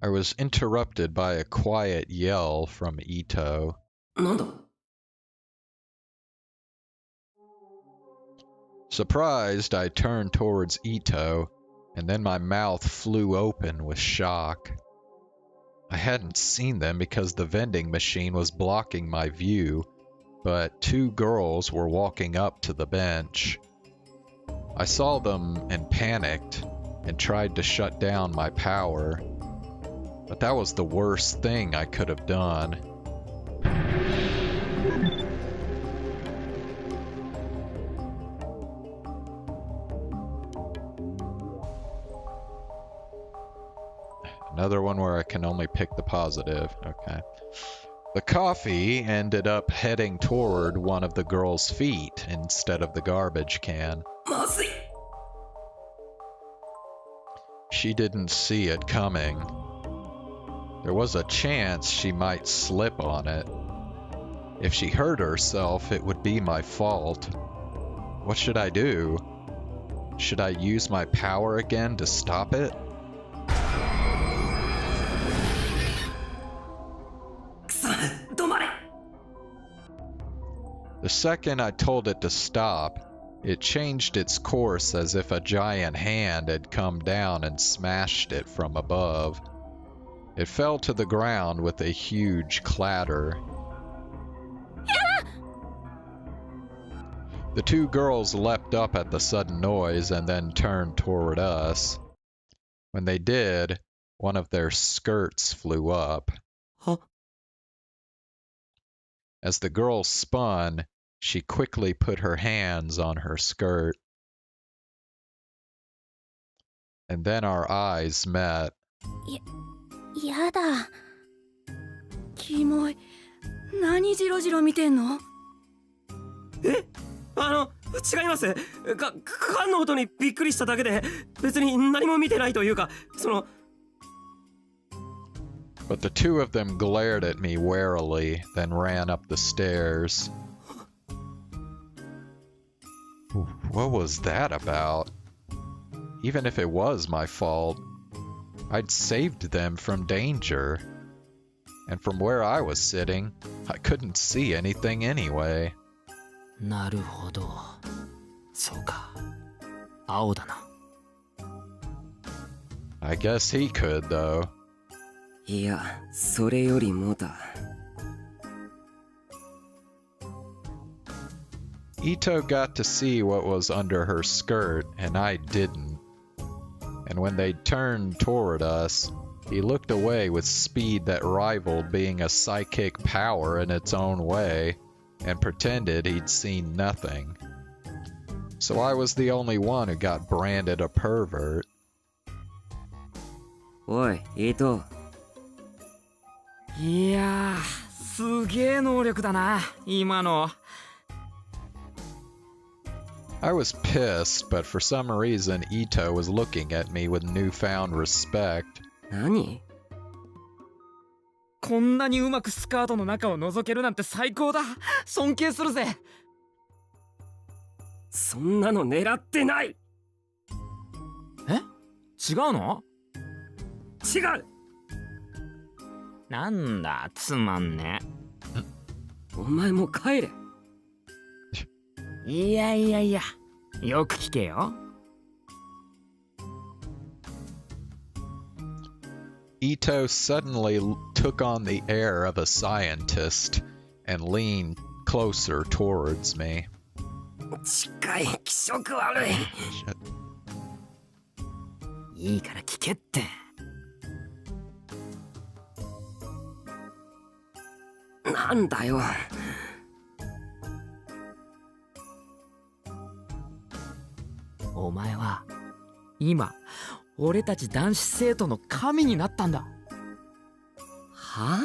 I was interrupted by a quiet yell from Ito. なんだ? Surprised, I turned towards Ito, and then my mouth flew open with shock. I hadn't seen them because the vending machine was blocking my view, but two girls were walking up to the bench. I saw them and panicked and tried to shut down my power, but that was the worst thing I could have done. Another one where I can only pick the positive. Okay. The coffee ended up heading toward one of the girl's feet instead of the garbage can. She didn't see it coming. There was a chance she might slip on it. If she hurt herself, it would be my fault. What should I do? Should I use my power again to stop it? The second I told it to stop, it changed its course as if a giant hand had come down and smashed it from above. It fell to the ground with a huge clatter. The two girls leapt up at the sudden noise and then turned toward us. When they did, one of their skirts flew up. Huh? As the girl spun, she quickly put her hands on her skirt. And then our eyes met. やだ。キモい。何ジロジロ見てんの？え？違います。缶の音にびっくりしただけで、別に何も見てないというか、But the two of them glared at me warily, then ran up the stairs. What was that about? Even if it was my fault, I'd saved them from danger. And from where I was sitting, I couldn't see anything anyway. なるほど。そうか。青だな。I guess he could, though. いや、それよりもだ。Ito got to see what was under her skirt, and I didn't. And when they turned toward us, he looked away with speed that rivaled being a psychic power in its own way, and pretended he'd seen nothing. So I was the only one who got branded a pervert. おい、イト。いやー、すげえ能力だな、今の。I was pissed, but for some reason Ito was looking at me with newfound respect. 何？こんなにうまくスカートの中を覗けるなんて最高だ。尊敬するぜ。そんなの狙ってない。え？違うの？違う。なんだ、つまんね。お前も帰れ。いやいやいや、よく聞けよ。Ito suddenly took on the air of a scientist and leaned closer towards me. 近い、気色悪い。いいから聞けって。なんだよ。お前は今俺たち男子生徒の神になったんだ。は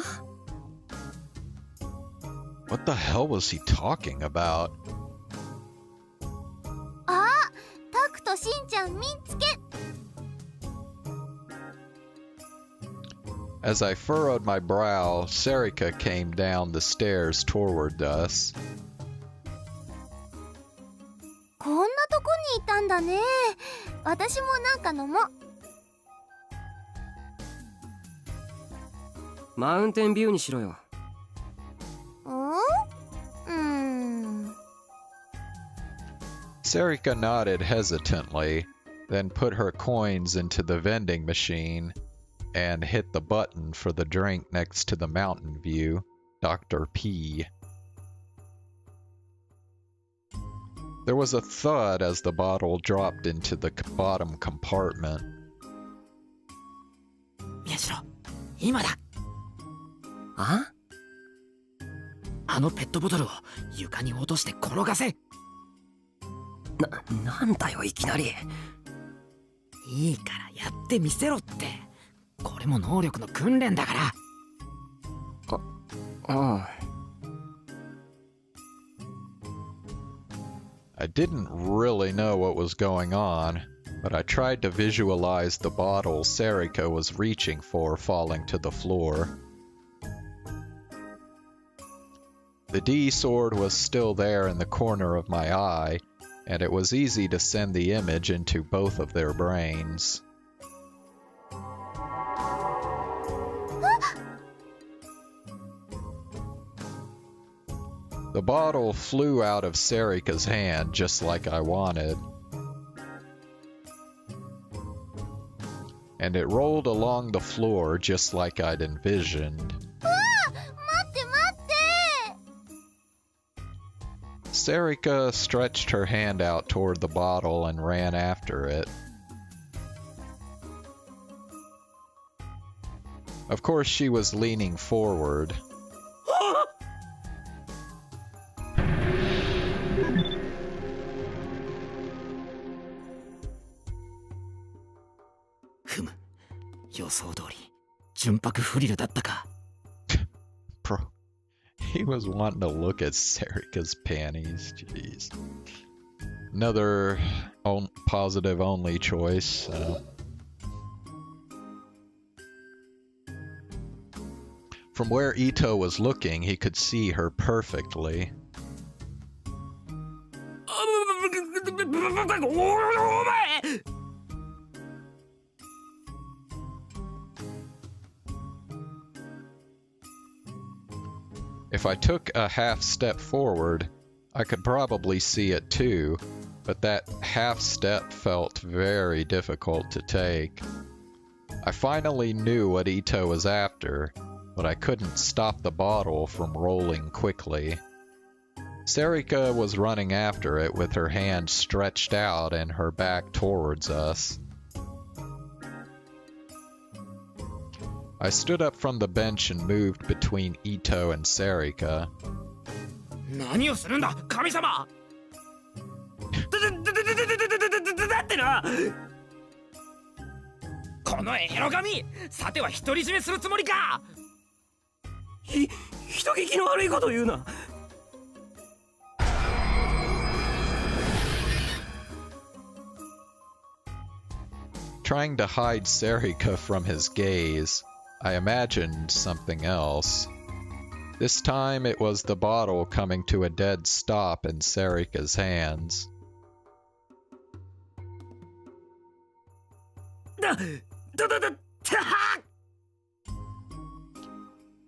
？What the hell was he talking about? あ、タクとしんちゃん見つけ。As I furrowed my brow, Serika came down the stairs toward us. こんなとこにいたんだね。私もなんか飲もう。マウンテンビューにしろよ。Serika nodded hesitantly, then put her coins into the vending machine and hit the button for the drink next to the mountain view, Dr. P. There was a thud as the bottle dropped into the bottom compartment. 宮代、今だ。あ？あのペットボトルを床に落として転がせ。なんだよいきなり。いいからやってみせろって。これも能力の訓練だから。ああ。I didn't really know what was going on, but I tried to visualize the bottle Serika was reaching for falling to the floor. The D sword was still there in the corner of my eye, and it was easy to send the image into both of their brains. The bottle flew out of Serika's hand just like I wanted. And it rolled along the floor just like I'd envisioned. Serika stretched her hand out toward the bottle and ran after it. Of course, she was leaning forward. Bro, he was wanting to look at Serika's panties. Jeez. Another positive only choice. From where Ito was looking, he could see her perfectly. If I took a half step forward, I could probably see it too, but that half step felt very difficult to take. I finally knew what Ito was after, but I couldn't stop the bottle from rolling quickly. Serika was running after it with her hand stretched out and her back towards us. I stood up from the bench and moved between Ito and Serika. 何をするんだ、神様！だってな！このエロ神、さては独り占めするつもりか！人聞きの悪いこと言うな。Trying to hide Serika from his gaze, I imagined something else. This time it was the bottle coming to a dead stop in Serika's hands.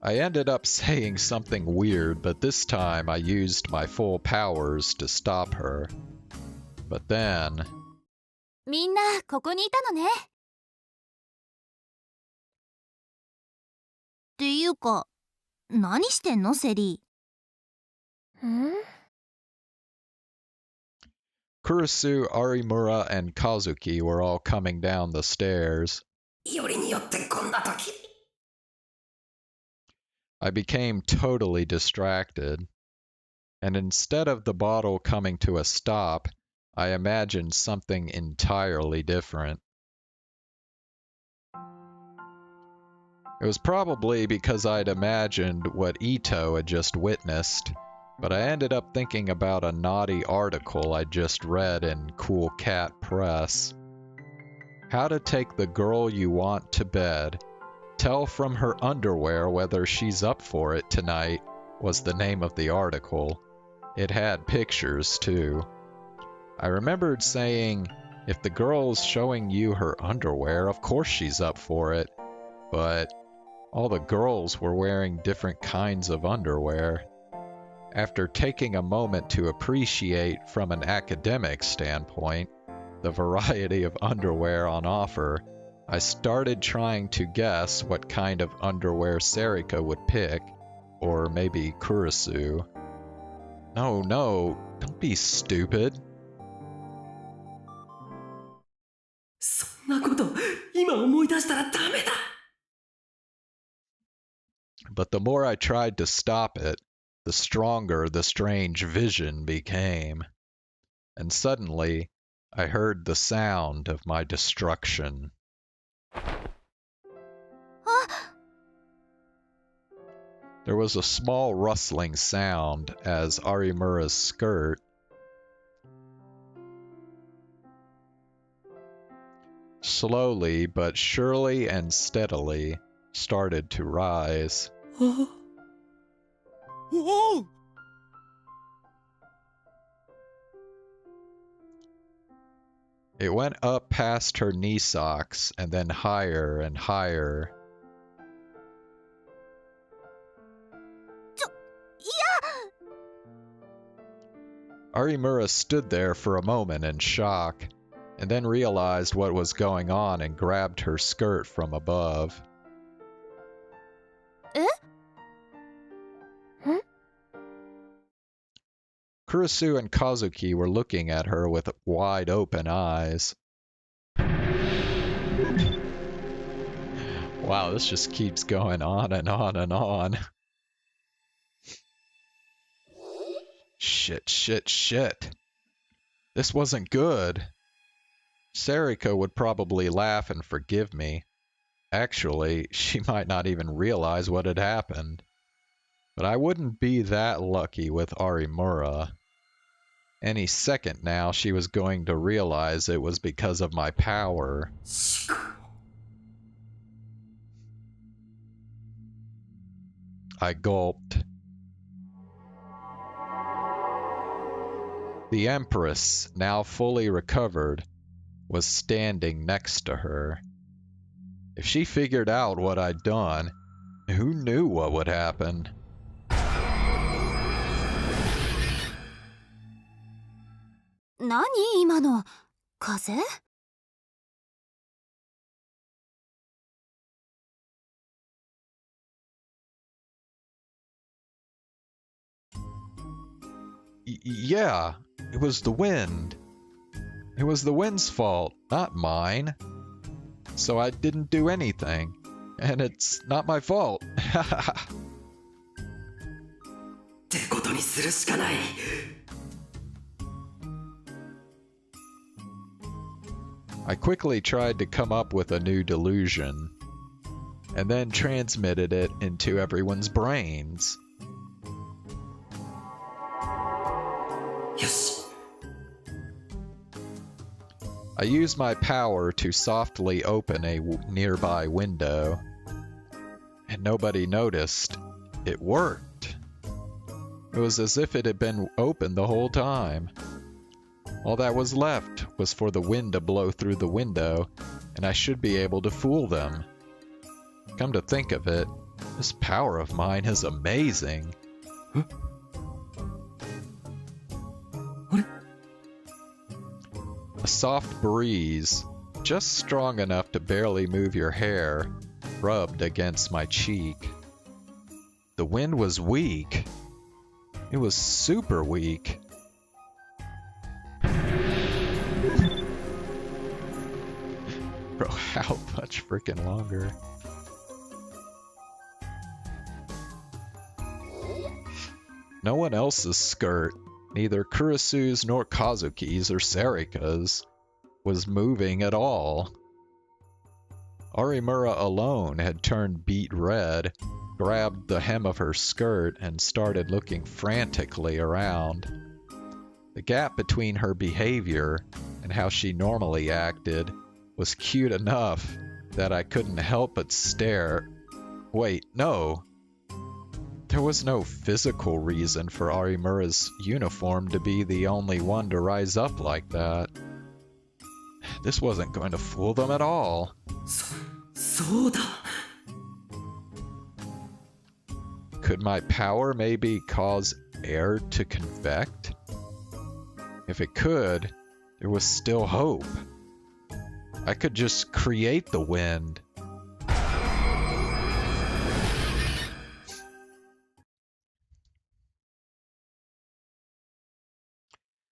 I ended up saying something weird, but this time I used my full powers to stop her. But then... みんなここにいたのね。っていうか、何してんのセリー。Kurisu, Arimura, and Kazuki were all coming down the stairs. よりによってこんな時。I became totally distracted, and instead of the bottle coming to a stop, I imagined something entirely different. It was probably because I'd imagined what Ito had just witnessed, but I ended up thinking about a naughty article I'd just read in Cool Cat Press. How to take the girl you want to bed. Tell from her underwear whether she's up for it tonight was the name of the article. It had pictures, too. I remembered saying, if the girl's showing you her underwear, of course she's up for it. But all the girls were wearing different kinds of underwear. After taking a moment to appreciate from an academic standpoint the variety of underwear on offer, I started trying to guess what kind of underwear Sarika would pick, or maybe Kurisu. No, don't be stupid. そんなこと今思い出したらダメだ。But the more I tried to stop it, the stronger the strange vision became. And suddenly, I heard the sound of my destruction. There was a small rustling sound as Arimura's skirt slowly but surely and steadily started to rise. Whoa! It went up past her knee socks and then higher and higher. Arimura stood there for a moment in shock, and then realized what was going on and grabbed her skirt from above. Kurisu and Kazuki were looking at her with wide open eyes. Wow, this just keeps going on and on and on. Shit. This wasn't good. Sarika would probably laugh and forgive me. Actually, she might not even realize what had happened. But I wouldn't be that lucky with Arimura. Any second now, she was going to realize it was because of my power. I gulped. The Empress, now fully recovered, was standing next to her. If she figured out what I'd done, who knew what would happen? Nani, 今の風? Yeah, it was the wind. It was the wind's fault, not mine. So I didn't do anything. And it's not my fault. ってことにするしかない。I quickly tried to come up with a new delusion, and then transmitted it into everyone's brains. Yes. I used my power to softly open a nearby window, and nobody noticed. It worked. It was as if it had been open the whole time. All that was left was for the wind to blow through the window, and I should be able to fool them. Come to think of it, This power of mine is amazing. Huh? A soft breeze, just strong enough to barely move your hair, rubbed against my cheek. The wind was weak. It was super weak. Bro, how much freaking longer? No one else's skirt, neither Kurisu's nor Kazuki's or Sarika's, was moving at all. Arimura alone had turned beet red, grabbed the hem of her skirt, and started looking frantically around. The gap between her behavior and how she normally acted was cute enough that I couldn't help but stare. Wait, no. There was no physical reason for Arimura's uniform to be the only one to rise up like that. This wasn't going to fool them at all. Could my power maybe cause air to convect? If it could, there was still hope. I could just create the wind.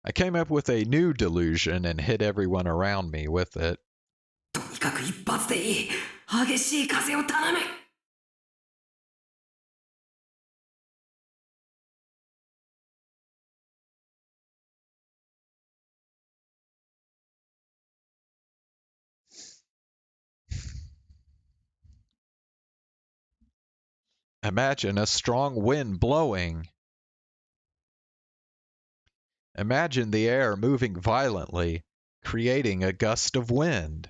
I came up with a new delusion and hit everyone around me with it. Imagine a strong wind blowing. Imagine the air moving violently, creating a gust of wind.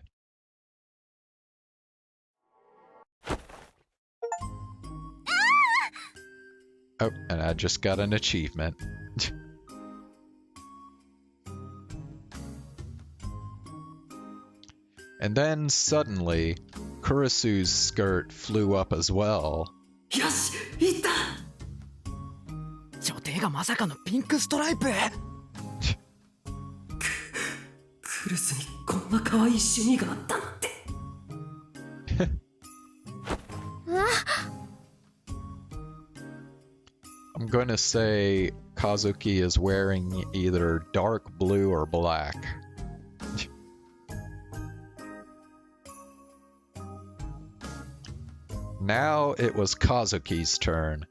Oh, and I just got an achievement. And then suddenly, Kurisu's skirt flew up as well. よし、いった。女帝がまさかのピンクストライプ。クルスにこんな可愛い趣味があったなんて。I'm going to say Kazuki is wearing either dark blue or black. Now it was Kazuki's turn.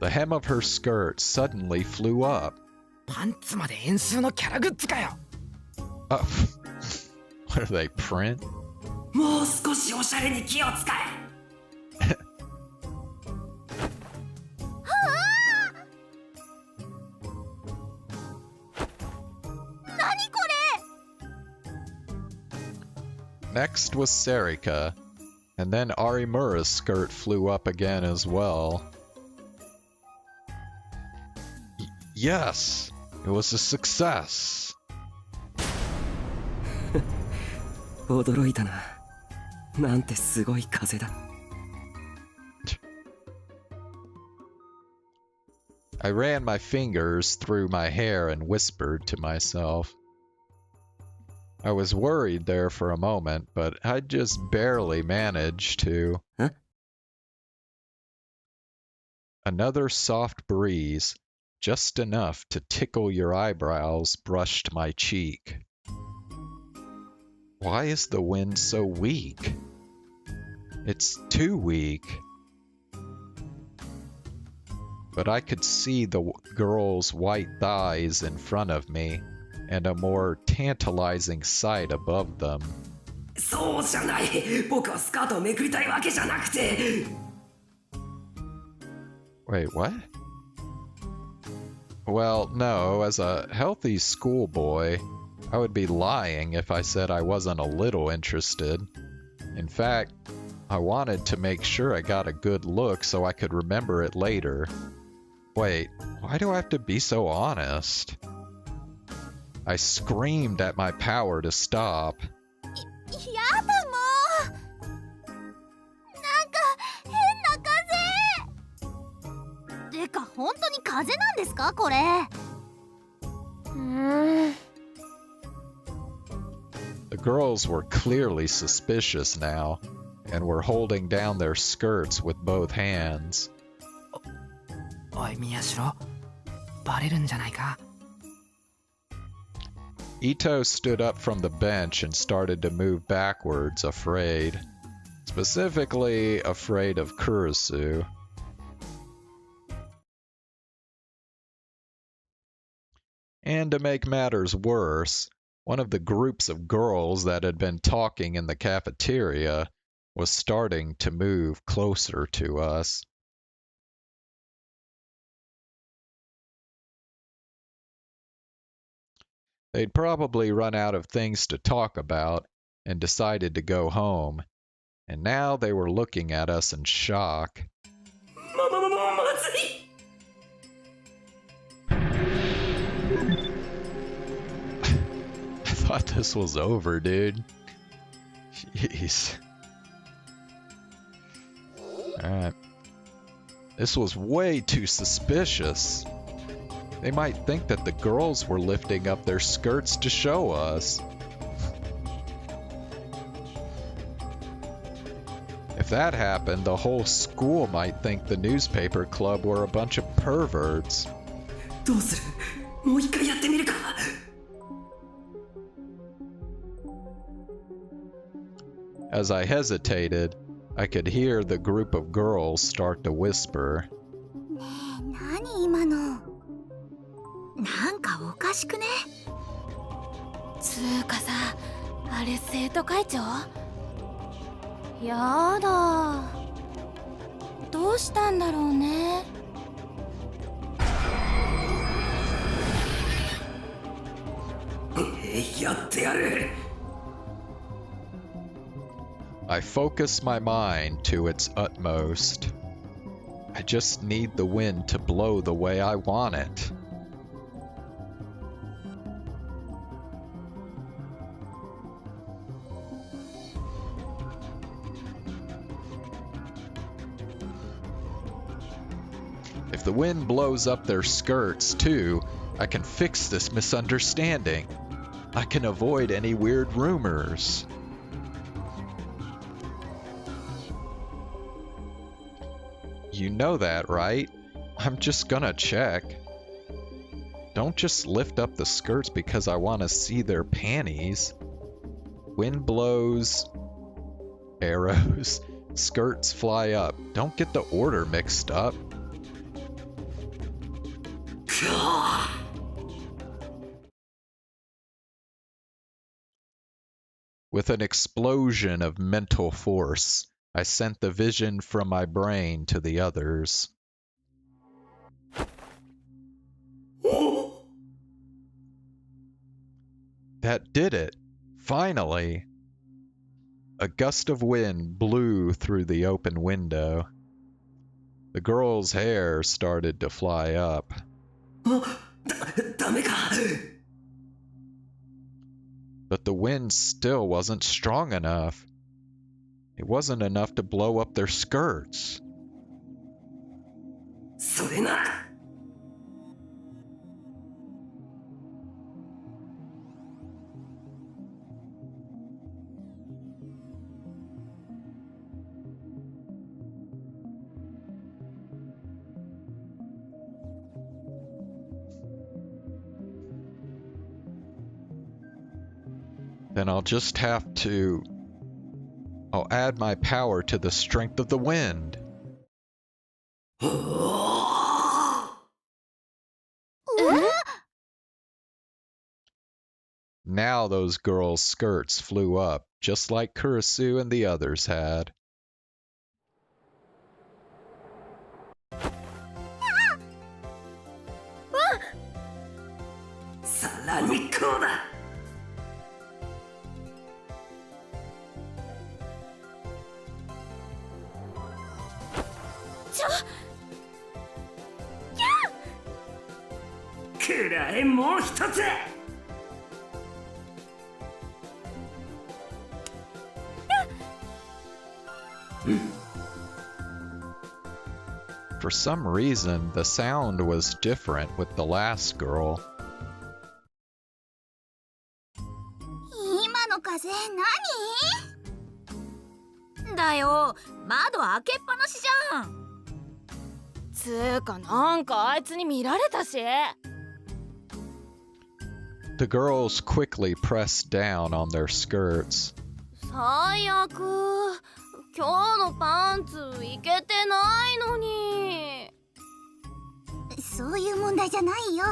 The hem of her skirt suddenly flew up. パンツまで円数のキャラグッズかよ。What are they, print? もう少しおしゃれに気を使え。Next was Sarika, and then Arimura's skirt flew up again as well. Yes, it was a success. 驚いたな。なんてすごい風だ。I ran my fingers through my hair and whispered to myself. I was worried there for a moment, but I just barely managed to. Huh? Another soft breeze, just enough to tickle your eyebrows, brushed my cheek. Why is the wind so weak? It's too weak. But I could see the girl's white thighs in front of me, and a more tantalizing sight above them. そうじゃない。僕はスカートをめくりたいわけじゃなくて。Wait, what? Well, no, as a healthy schoolboy, I would be lying if I said I wasn't a little interested. In fact, I wanted to make sure I got a good look so I could remember it later. Wait, why do I have to be so honest? I screamed at my power to stop. やだもう。なんか変な風。風邪なんですかこれ。The girls were clearly suspicious now, and were holding down their skirts with both hands. おい宮代、バレるんじゃないか。Ito stood up from the bench and started to move backwards, afraid. Specifically, afraid of Kurisu. And to make matters worse, one of the groups of girls that had been talking in the cafeteria was starting to move closer to us. They'd probably run out of things to talk about and decided to go home, and now they were looking at us in shock. I thought this was over, dude. Jeez. Alright. This was way too suspicious. They might think that the girls were lifting up their skirts to show us. If that happened, the whole school might think the newspaper club were a bunch of perverts. どうする？もう一回やってみるか。As I hesitated, I could hear the group of girls start to whisper. ねえ、何今の。なんかおかしくね？つーかさ、あれ生徒会長？やだ。どうしたんだろうね。やってやる。I focus my mind to its utmost. I just need the wind to blow the way I want it. If the wind blows up their skirts, too, I can fix this misunderstanding. I can avoid any weird rumors. You know that, right? I'm just gonna check. Don't just lift up the skirts because I want to see their panties. Wind blows, arrows, skirts fly up. Don't get the order mixed up. With an explosion of mental force, I sent the vision from my brain to the others. That did it! Finally! A gust of wind blew through the open window. The girl's hair started to fly up. But the wind still wasn't strong enough. It wasn't enough to blow up their skirts. Then I'll add my power to the strength of the wind. Now those girls' skirts flew up, just like Kurisu and the others had. For some reason, the sound was different with the last girl. 今の風何だよ、窓開けっぱなしじゃん。つーかなんかあいつに見られたし。 The girls quickly pressed down on their skirts. 最悪。今日のパンツいけてないのに。そういう問題じゃないよ。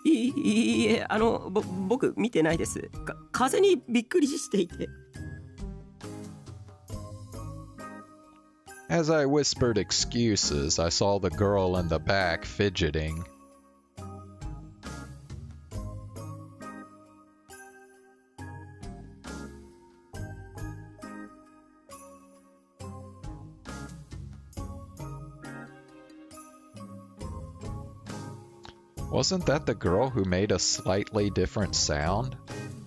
いいえ、僕見てないです。風にびっくりしていて。As I whispered excuses, I saw the girl in the back fidgeting. Wasn't that the girl who made a slightly different sound?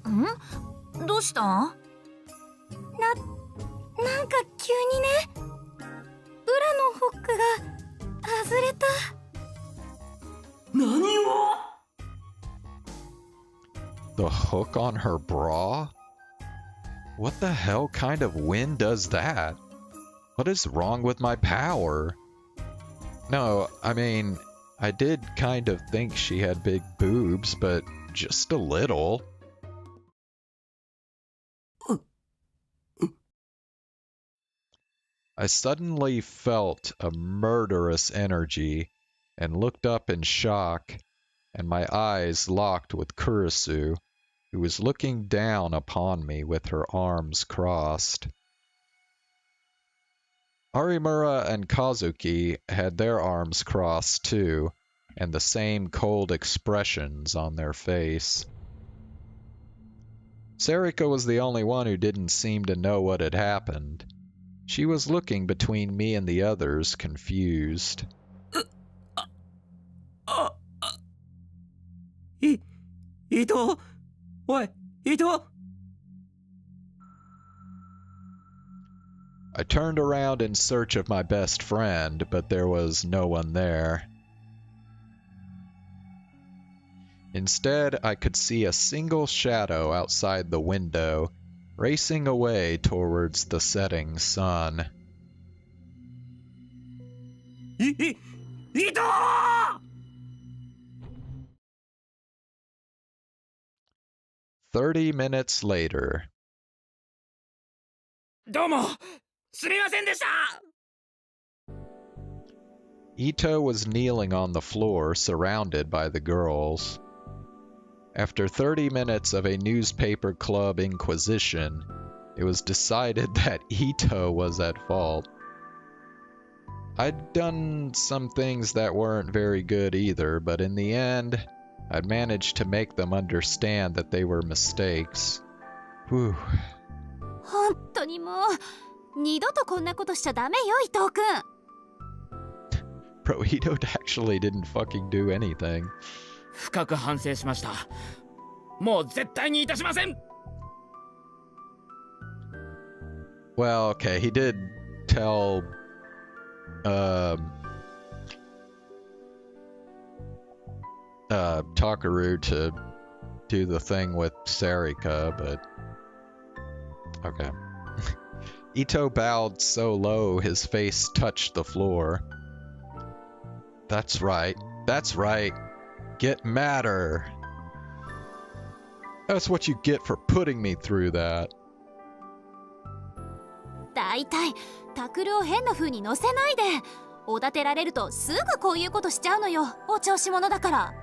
ん？どうした？なんか急にね、裏のホックが外れた。何を？ The hook on her bra? What the hell kind of wind does that? What is wrong with my power? No, I mean, I did kind of think she had big boobs, but just a little. I suddenly felt a murderous energy and looked up in shock, and my eyes locked with Kurisu, who was looking down upon me with her arms crossed. Arimura and Kazuki had their arms crossed too, and the same cold expressions on their face. Sarika was the only one who didn't seem to know what had happened. She was looking between me and the others, confused. Ito! Oi, Ito! I turned around in search of my best friend, but there was no one there. Instead, I could see a single shadow outside the window, racing away towards the setting sun. Ito! 30 minutes later. どうもすみませんでした Ito was kneeling on the floor, surrounded by the girls. After 30 minutes of a newspaper club inquisition, it was decided that Ito was at fault. I'd done some things that weren't very good either, but in the end, I'd managed to make them understand that they were mistakes. Whew. 本当にもう二度とこんなことしちゃダメよ、伊藤くん。 Bro, Ito actually didn't fucking do anything. 深く反省しました。もう絶対にいたしません。 Well, okay, he did tell Takuru to do the thing with Sarika, but okay. Ito bowed so low his face touched the floor. That's right. That's right. Get madder. That's what you get for putting me through that. だいたいタクルを変な風に乗せないで。おだてられるとすぐこういうことしちゃうのよ、お調子者だから。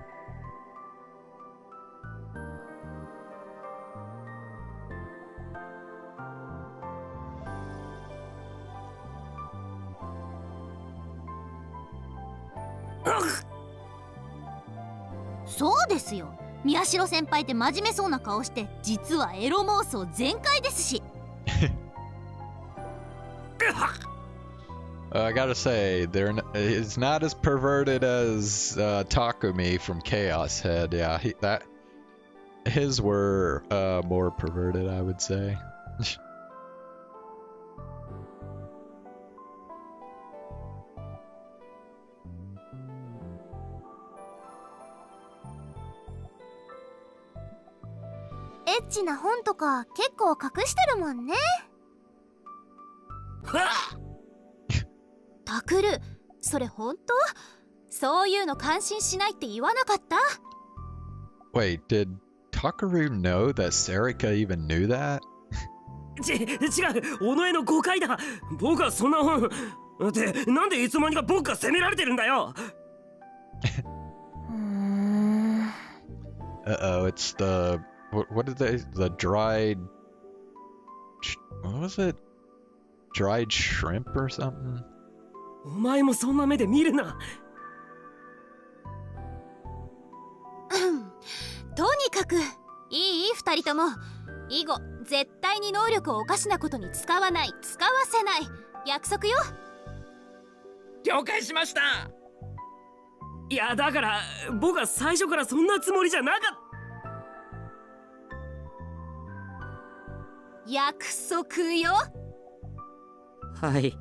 そうですよ。宮代先輩って真面目そうな顔して実はエロ妄想全開ですし。I gotta say, it's not as perverted as Takumi from Chaos Head. Yeah, his were more perverted, I would say. エッチな本とか結構隠してるもんね。タクル、それ本当？そういうの感心しないって言わなかった？ Wait, did Takuru know that Serika even knew that? 違う、尾上の誤解だ。僕はそんな本ってなんでいつの間にか僕が責められてるんだよ。Uh-oh, it's the what did the dried what was it? Dried shrimp or something? お前もそんな目で見るな。とにかくいい二人とも以後絶対に能力をおかしなことに使わない、使わせない、約束よ。了解しました。いやだから僕は最初からそんなつもりじゃなかった。約束よ。はい。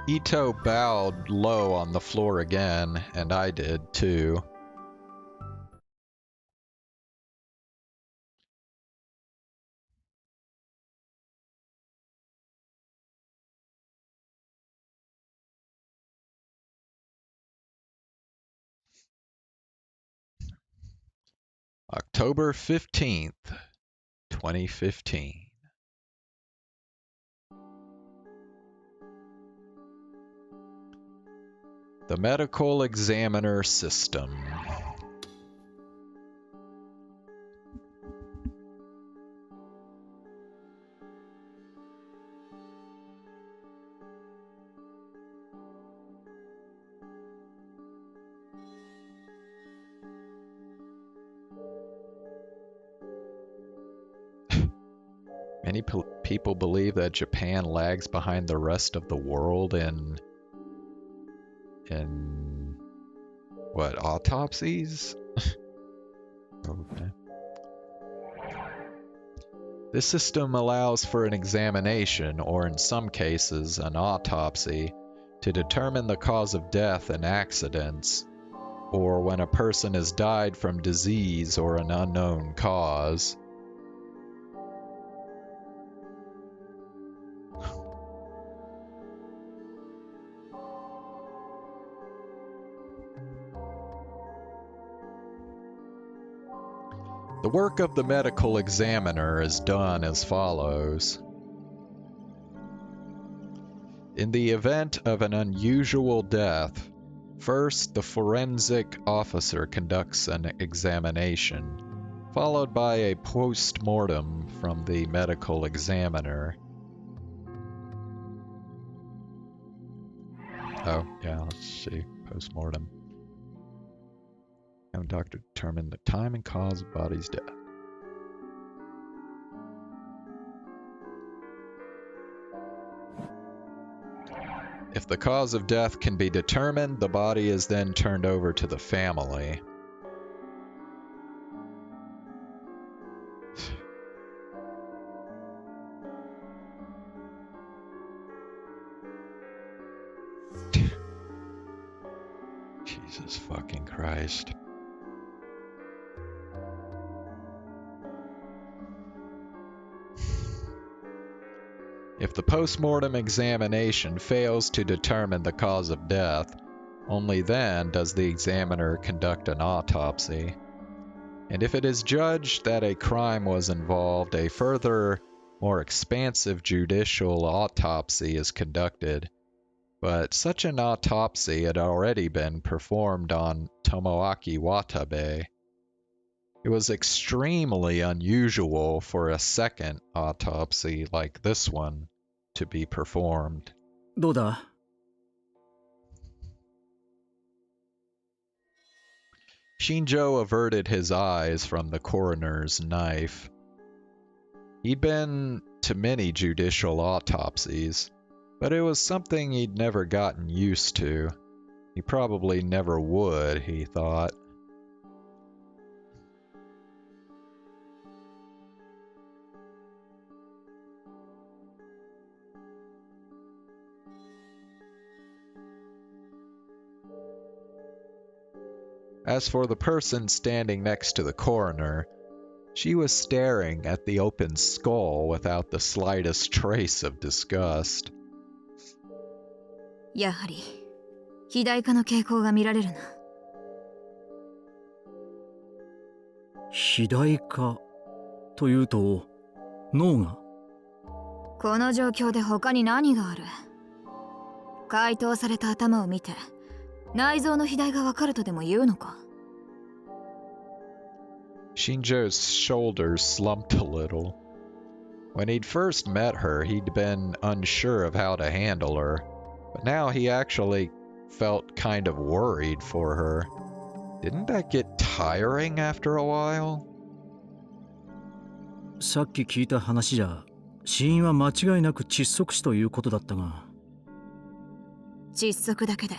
Ito bowed low on the floor again, and I did too. October 15th, 2015. The medical examiner system. Many people believe that Japan lags behind the rest of the world in what, autopsies? Okay. This system allows for an examination, or in some cases, an autopsy, to determine the cause of death in accidents, or when a person has died from disease or an unknown cause. The work of the medical examiner is done as follows. In the event of an unusual death, first the forensic officer conducts an examination, followed by a post-mortem from the medical examiner. Oh, yeah, let's see. Post-mortem. Have a doctor determine the time and cause of body's death. If the cause of death can be determined, the body is then turned over to the family. Jesus fucking Christ. If the post-mortem examination fails to determine the cause of death, only then does the examiner conduct an autopsy. And if it is judged that a crime was involved, a further, more expansive judicial autopsy is conducted. But such an autopsy had already been performed on Tomoaki Watabe. It was extremely unusual for a second autopsy like this one to be performed. どうだ? Shinjo averted his eyes from the coroner's knife. He'd been to many judicial autopsies, but it was something he'd never gotten used to. He probably never would, he thought. As for the person standing next to the coroner, she was staring at the open skull without the slightest trace of disgust. やはり肥大化の傾向が見られるな。肥大化というと脳が？この状況で他に何がある？解凍された頭を見て内臓の肥大がわかるとでも言うのか？ Shinjo's shoulders slumped a little. When he'd first met her, he'd been unsure of how to handle her, but now he actually felt kind of worried for her. Didn't that get tiring after a while? さっき聞いた話じゃ、死因は間違いなく窒息死ということだったが。窒息だけで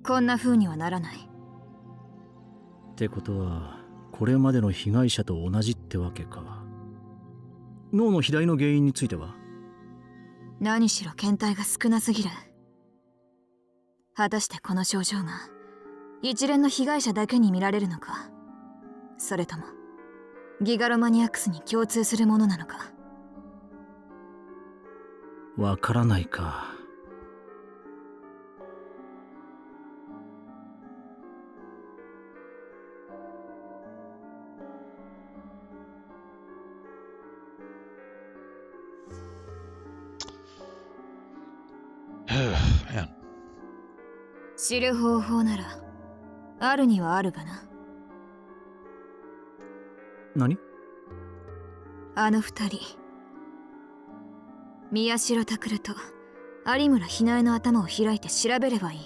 こんな風にはならない。ってことは、これまでの被害者と同じってわけか。脳の肥大の原因については？何しろ検体が少なすぎる。果たしてこの症状が一連の被害者だけに見られるのか、それともギガロマニアックスに共通するものなのか。わからないか。Man. 知る方法ならあるにはあるがな。何？あの二人、宮代拓と有村ひなえの頭を開いて調べればいい。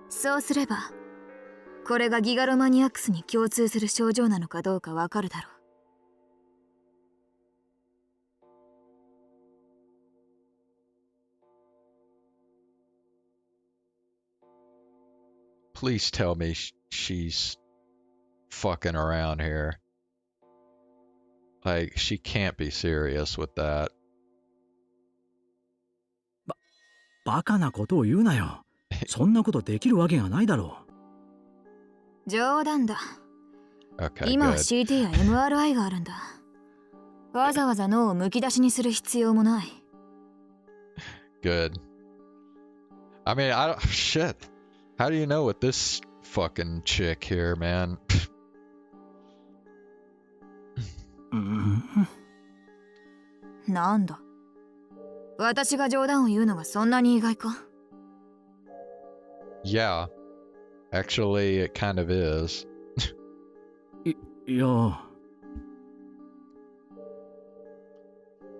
そうすればこれがギガロマニアックスに共通する症状なのかどうかわかるだろう。Please tell me she's fucking around here. Like, she can't be serious with that. バカなことを言うなよ。そんなことできるわけがないだろう。冗談だ。Okay, 今は good. CT や MRI があるんだ。わざわざ脳をむき出しにする必要もない。Good. I mean, shit. How do you know with this fucking chick here, man? なんだ。私が冗談を言うのがそんなに意外か？ Yeah. Actually, it kind of is. いや。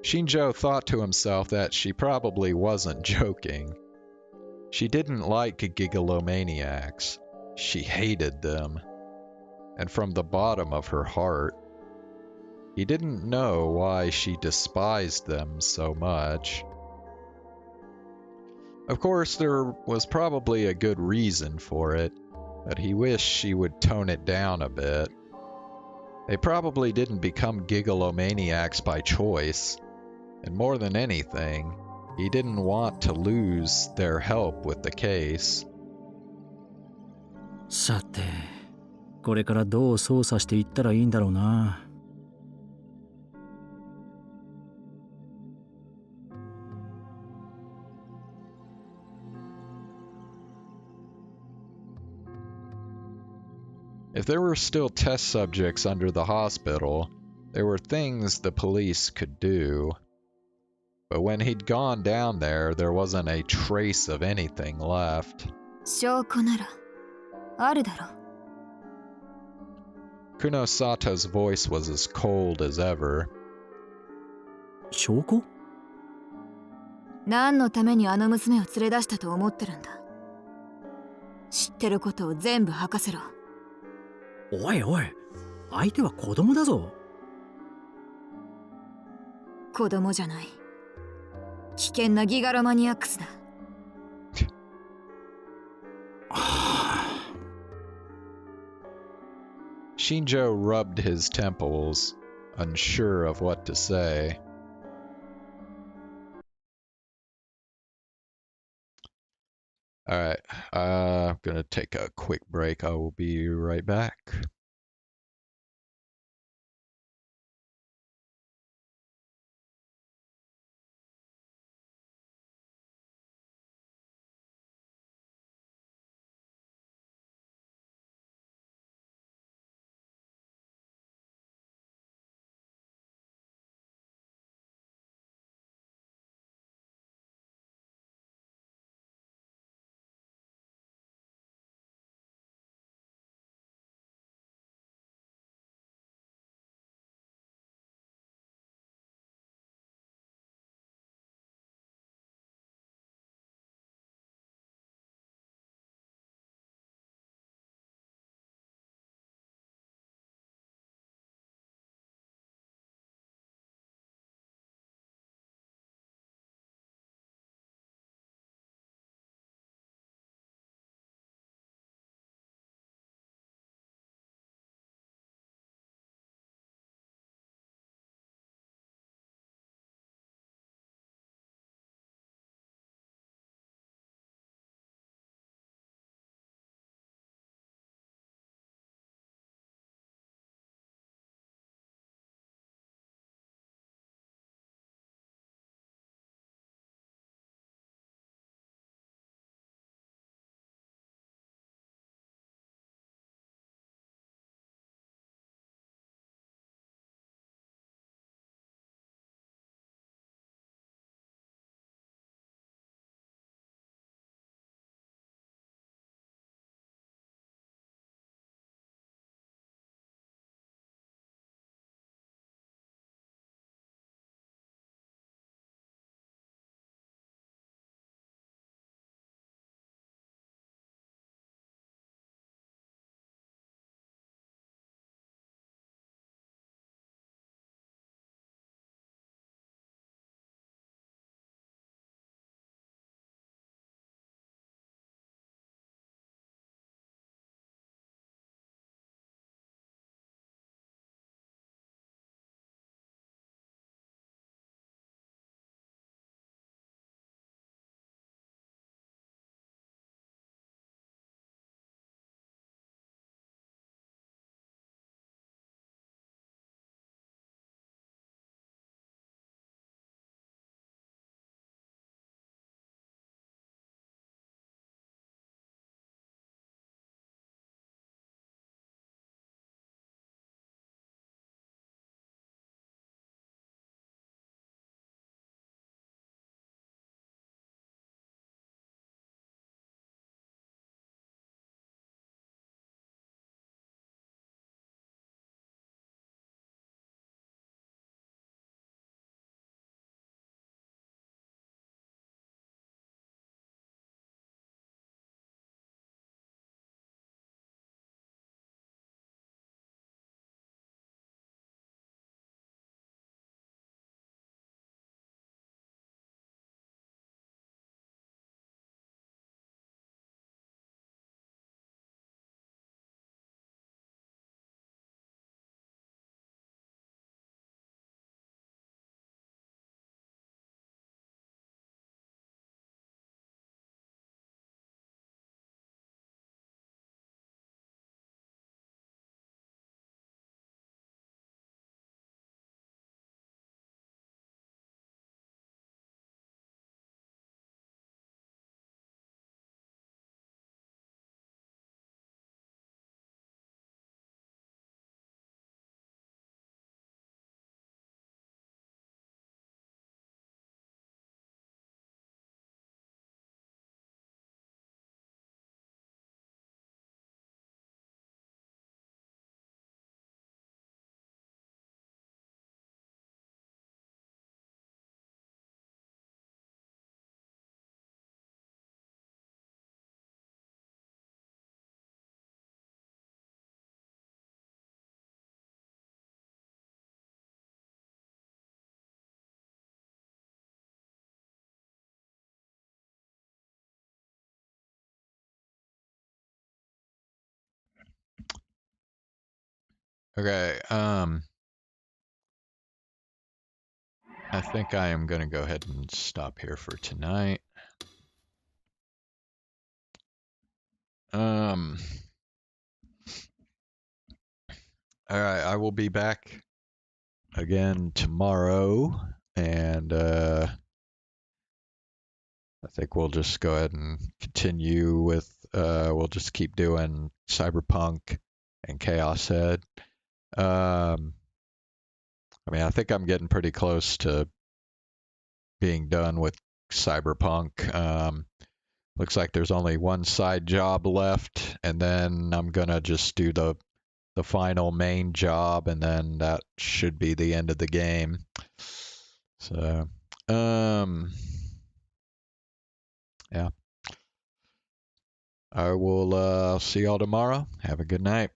Shinjo thought to himself that she probably wasn't joking. She didn't like gigalomaniacs. She hated them. And from the bottom of her heart, he didn't know why she despised them so much. Of course, there was probably a good reason for it, but he wished she would tone it down a bit. They probably didn't become gigalomaniacs by choice, and more than anything, he didn't want to lose their help with the case. さて、これからどう捜査していったらいいんだろうな。If there were still test subjects under the hospital, there were things the police could do. But when he'd gone down there, there wasn't a trace of anything left. 証拠ならあるだろう。 Kunosato's voice was as cold as ever. 証拠？何のためにあの娘を連れ出したと思ってるんだ。知ってることを全部吐かせろ。おいおい、相手は子供だぞ。子供じゃない。危険なギガロマニアックスだ。Shinjo rubbed his temples, unsure of what to say. Alright, I'm gonna take a quick break. I will be right back. Okay, I think I am gonna go ahead and stop here for tonight. Alright, I will be back again tomorrow, and I think we'll just go ahead and continue with, we'll just keep doing Cyberpunk and Chaos Head. I mean, I think I'm getting pretty close to being done with Cyberpunk. Looks like there's only one side job left, and then I'm gonna just do the final main job, and then that should be the end of the game. So, yeah. I will see y'all tomorrow. Have a good night.